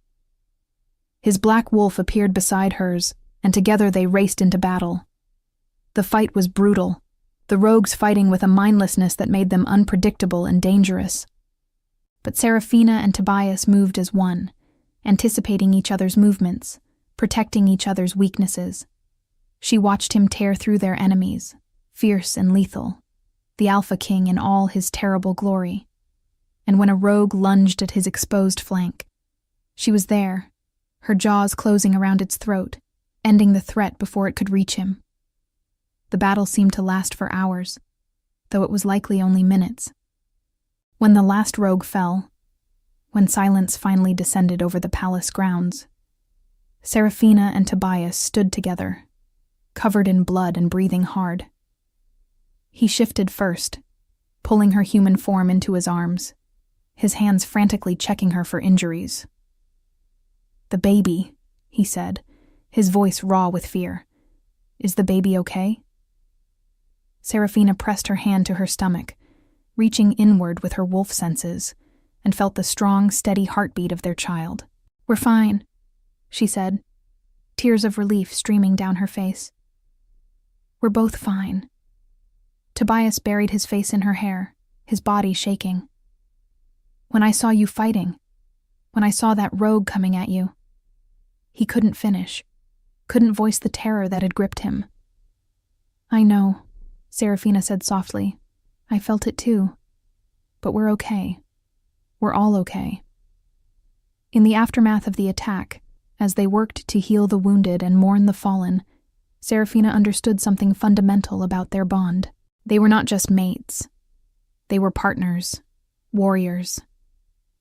His black wolf appeared beside hers, and together they raced into battle. The fight was brutal, the rogues fighting with a mindlessness that made them unpredictable and dangerous. But Serafina and Tobias moved as one, anticipating each other's movements, protecting each other's weaknesses. She watched him tear through their enemies, fierce and lethal, the Alpha King in all his terrible glory. And when a rogue lunged at his exposed flank, she was there, her jaws closing around its throat, ending the threat before it could reach him. The battle seemed to last for hours, though it was likely only minutes. When the last rogue fell, when silence finally descended over the palace grounds. Serafina and Tobias stood together, covered in blood and breathing hard. He shifted first, pulling her human form into his arms, his hands frantically checking her for injuries. "The baby," he said, his voice raw with fear. "Is the baby okay?" Serafina pressed her hand to her stomach, reaching inward with her wolf senses, and felt the strong, steady heartbeat of their child. "We're fine," she said, tears of relief streaming down her face. "We're both fine." Tobias buried his face in her hair, his body shaking. "When I saw you fighting, when I saw that rogue coming at you." He couldn't finish, couldn't voice the terror that had gripped him. "I know," Serafina said softly. "I felt it too. But we're okay. We're all okay." In the aftermath of the attack, as they worked to heal the wounded and mourn the fallen, Serafina understood something fundamental about their bond. They were not just mates. They were partners, warriors,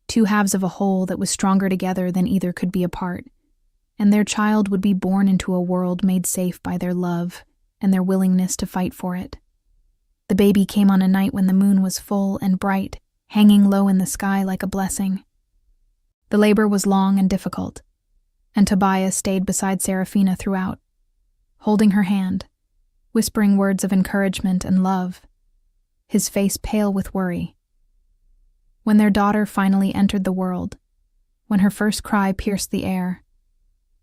two halves of a whole that was stronger together than either could be apart, and their child would be born into a world made safe by their love and their willingness to fight for it. The baby came on a night when the moon was full and bright, hanging low in the sky like a blessing. The labor was long and difficult, and Tobias stayed beside Serafina throughout, holding her hand, whispering words of encouragement and love, his face pale with worry. When their daughter finally entered the world, when her first cry pierced the air,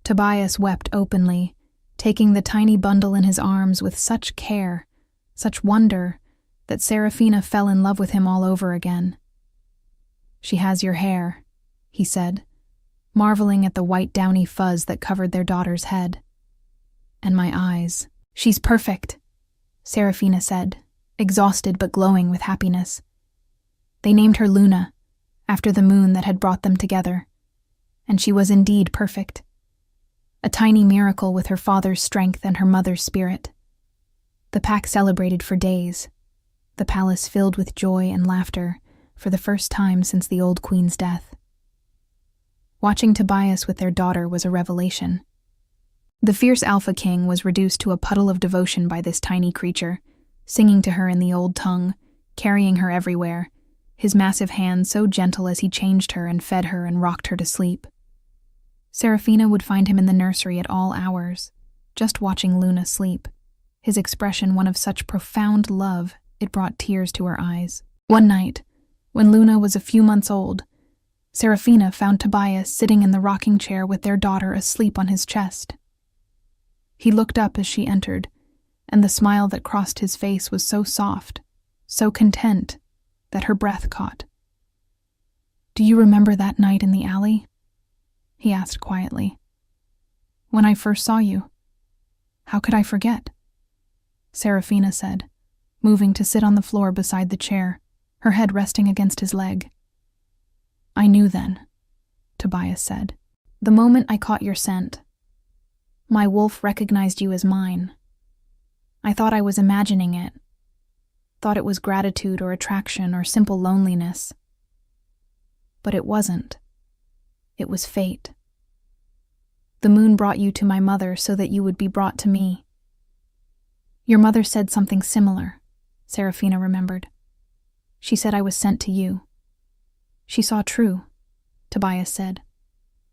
Tobias wept openly, taking the tiny bundle in his arms with such care, such wonder, that Serafina fell in love with him all over again. "She has your hair," he said, marveling at the white downy fuzz that covered their daughter's head. "And my eyes." "She's perfect," Serafina said, exhausted but glowing with happiness. They named her Luna, after the moon that had brought them together, and she was indeed perfect. A tiny miracle with her father's strength and her mother's spirit. The pack celebrated for days, the palace filled with joy and laughter for the first time since the old queen's death. Watching Tobias with their daughter was a revelation. The fierce Alpha King was reduced to a puddle of devotion by this tiny creature, singing to her in the old tongue, carrying her everywhere, his massive hands so gentle as he changed her and fed her and rocked her to sleep. Serafina would find him in the nursery at all hours, just watching Luna sleep, his expression one of such profound love it brought tears to her eyes. One night, when Luna was a few months old, Serafina found Tobias sitting in the rocking chair with their daughter asleep on his chest. He looked up as she entered, and the smile that crossed his face was so soft, so content, that her breath caught. "Do you remember that night in the alley?" he asked quietly. "When I first saw you? How could I forget?" Serafina said, moving to sit on the floor beside the chair, her head resting against his leg. "I knew then," Tobias said. "The moment I caught your scent, my wolf recognized you as mine. I thought I was imagining it, thought it was gratitude or attraction or simple loneliness. But it wasn't. It was fate. The moon brought you to my mother so that you would be brought to me." "Your mother said something similar," Serafina remembered. "She said I was sent to you." "She saw true," Tobias said.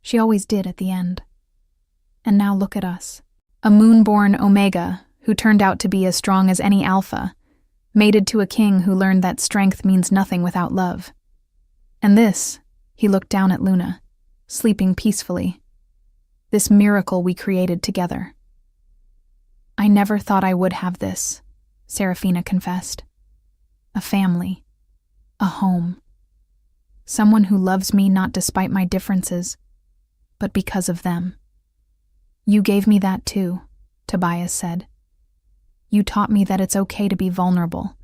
"She always did at the end. And now look at us. A moon-born Omega who turned out to be as strong as any Alpha, mated to a king who learned that strength means nothing without love. And this," he looked down at Luna, sleeping peacefully, "this miracle we created together." "I never thought I would have this," Serafina confessed. "A family. A home. Someone who loves me not despite my differences, but because of them." "You gave me that too," Tobias said. "You taught me that it's okay to be vulnerable,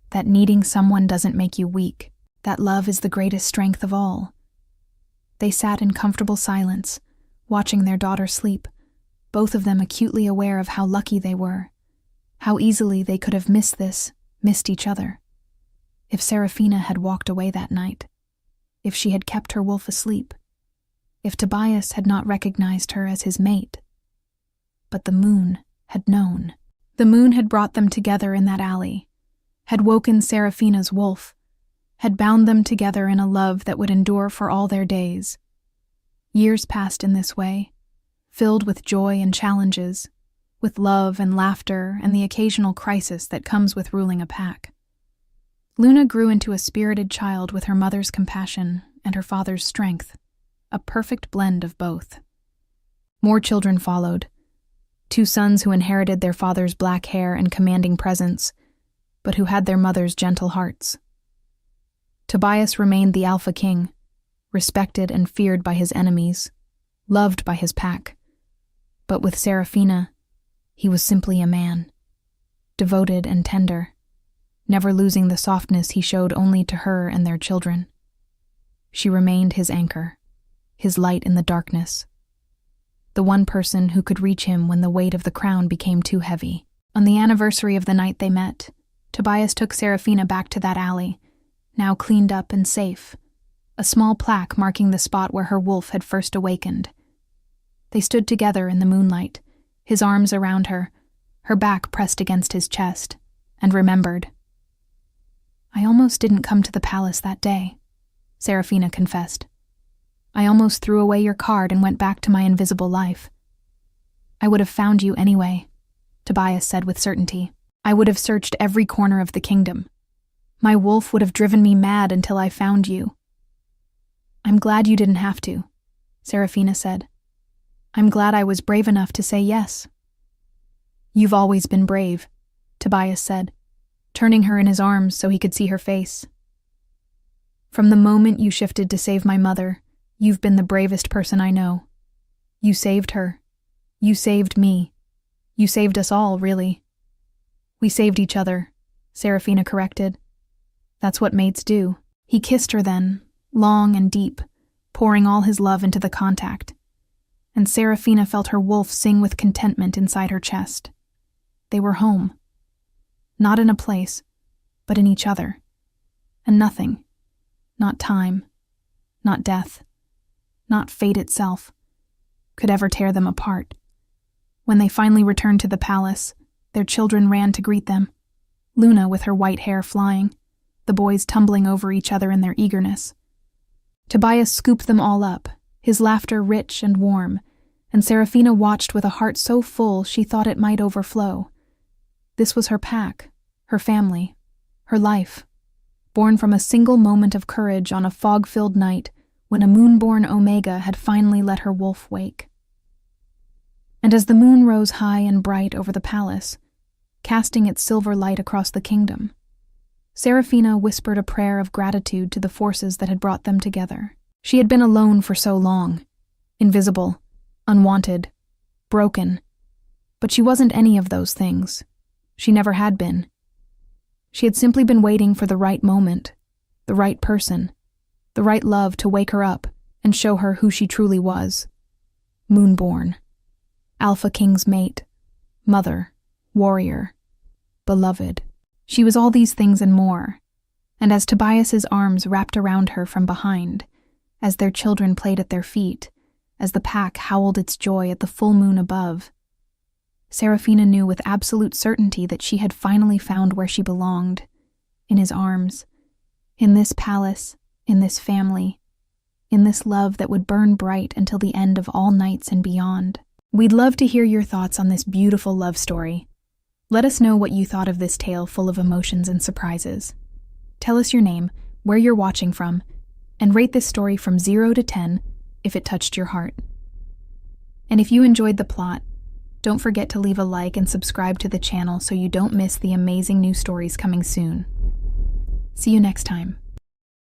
that needing someone doesn't make you weak, that love is the greatest strength of all." They sat in comfortable silence, watching their daughter sleep, both of them acutely aware of how lucky they were, how easily they could have missed each other, if Serafina had walked away that night. if she had kept her wolf asleep, if Tobias had not recognized her as his mate. But the moon had known. The moon had brought them together in that alley, had woken Seraphina's wolf, had bound them together in a love that would endure for all their days. Years passed in this way, filled with joy and challenges, with love and laughter and the occasional crisis that comes with ruling a pack. Luna grew into a spirited child with her mother's compassion and her father's strength, a perfect blend of both. More children followed, 2 sons who inherited their father's black hair and commanding presence, but who had their mother's gentle hearts. Tobias remained the Alpha King, respected and feared by his enemies, loved by his pack. But with Seraphina, he was simply a man, devoted and tender, never losing the softness he showed only to her and their children. She remained his anchor, his light in the darkness, the one person who could reach him when the weight of the crown became too heavy. On the anniversary of the night they met, Tobias took Seraphina back to that alley, now cleaned up and safe, a small plaque marking the spot where her wolf had first awakened. They stood together in the moonlight, his arms around her back pressed against his chest, and remembered. "I almost didn't come to the palace that day," Seraphina confessed. "I almost threw away your card and went back to my invisible life." "I would have found you anyway," Tobias said with certainty. "I would have searched every corner of the kingdom. My wolf would have driven me mad until I found you." "I'm glad you didn't have to," Seraphina said. "I'm glad I was brave enough to say yes." "You've always been brave," Tobias said, turning her in his arms so he could see her face. "From the moment you shifted to save my mother, you've been the bravest person I know. You saved her. You saved me. You saved us all, really." "We saved each other," Seraphina corrected. "That's what mates do." He kissed her then, long and deep, pouring all his love into the contact. And Seraphina felt her wolf sing with contentment inside her chest. They were home. Not in a place, but in each other. And nothing, not time, not death, not fate itself, could ever tear them apart. When they finally returned to the palace, their children ran to greet them, Luna with her white hair flying, the boys tumbling over each other in their eagerness. Tobias scooped them all up, his laughter rich and warm, and Seraphina watched with a heart so full she thought it might overflow. This was her pack, her family, her life, born from a single moment of courage on a fog-filled night when a moon-born Omega had finally let her wolf wake. And as the moon rose high and bright over the palace, casting its silver light across the kingdom, Seraphina whispered a prayer of gratitude to the forces that had brought them together. She had been alone for so long, invisible, unwanted, broken, but she wasn't any of those things. She never had been. She had simply been waiting for the right moment, the right person, the right love to wake her up and show her who she truly was. Moonborn, Alpha King's mate, mother, warrior, beloved. She was all these things and more, and as Tobias's arms wrapped around her from behind, as their children played at their feet, as the pack howled its joy at the full moon above, Seraphina knew with absolute certainty that she had finally found where she belonged, in his arms, in this palace, in this family, in this love that would burn bright until the end of all nights and beyond. We'd love to hear your thoughts on this beautiful love story. Let us know what you thought of this tale full of emotions and surprises. Tell us your name, where you're watching from, and rate this story from 0 to 10 if it touched your heart. And if you enjoyed the plot, don't forget to leave a like and subscribe to the channel so you don't miss the amazing new stories coming soon. See you next time.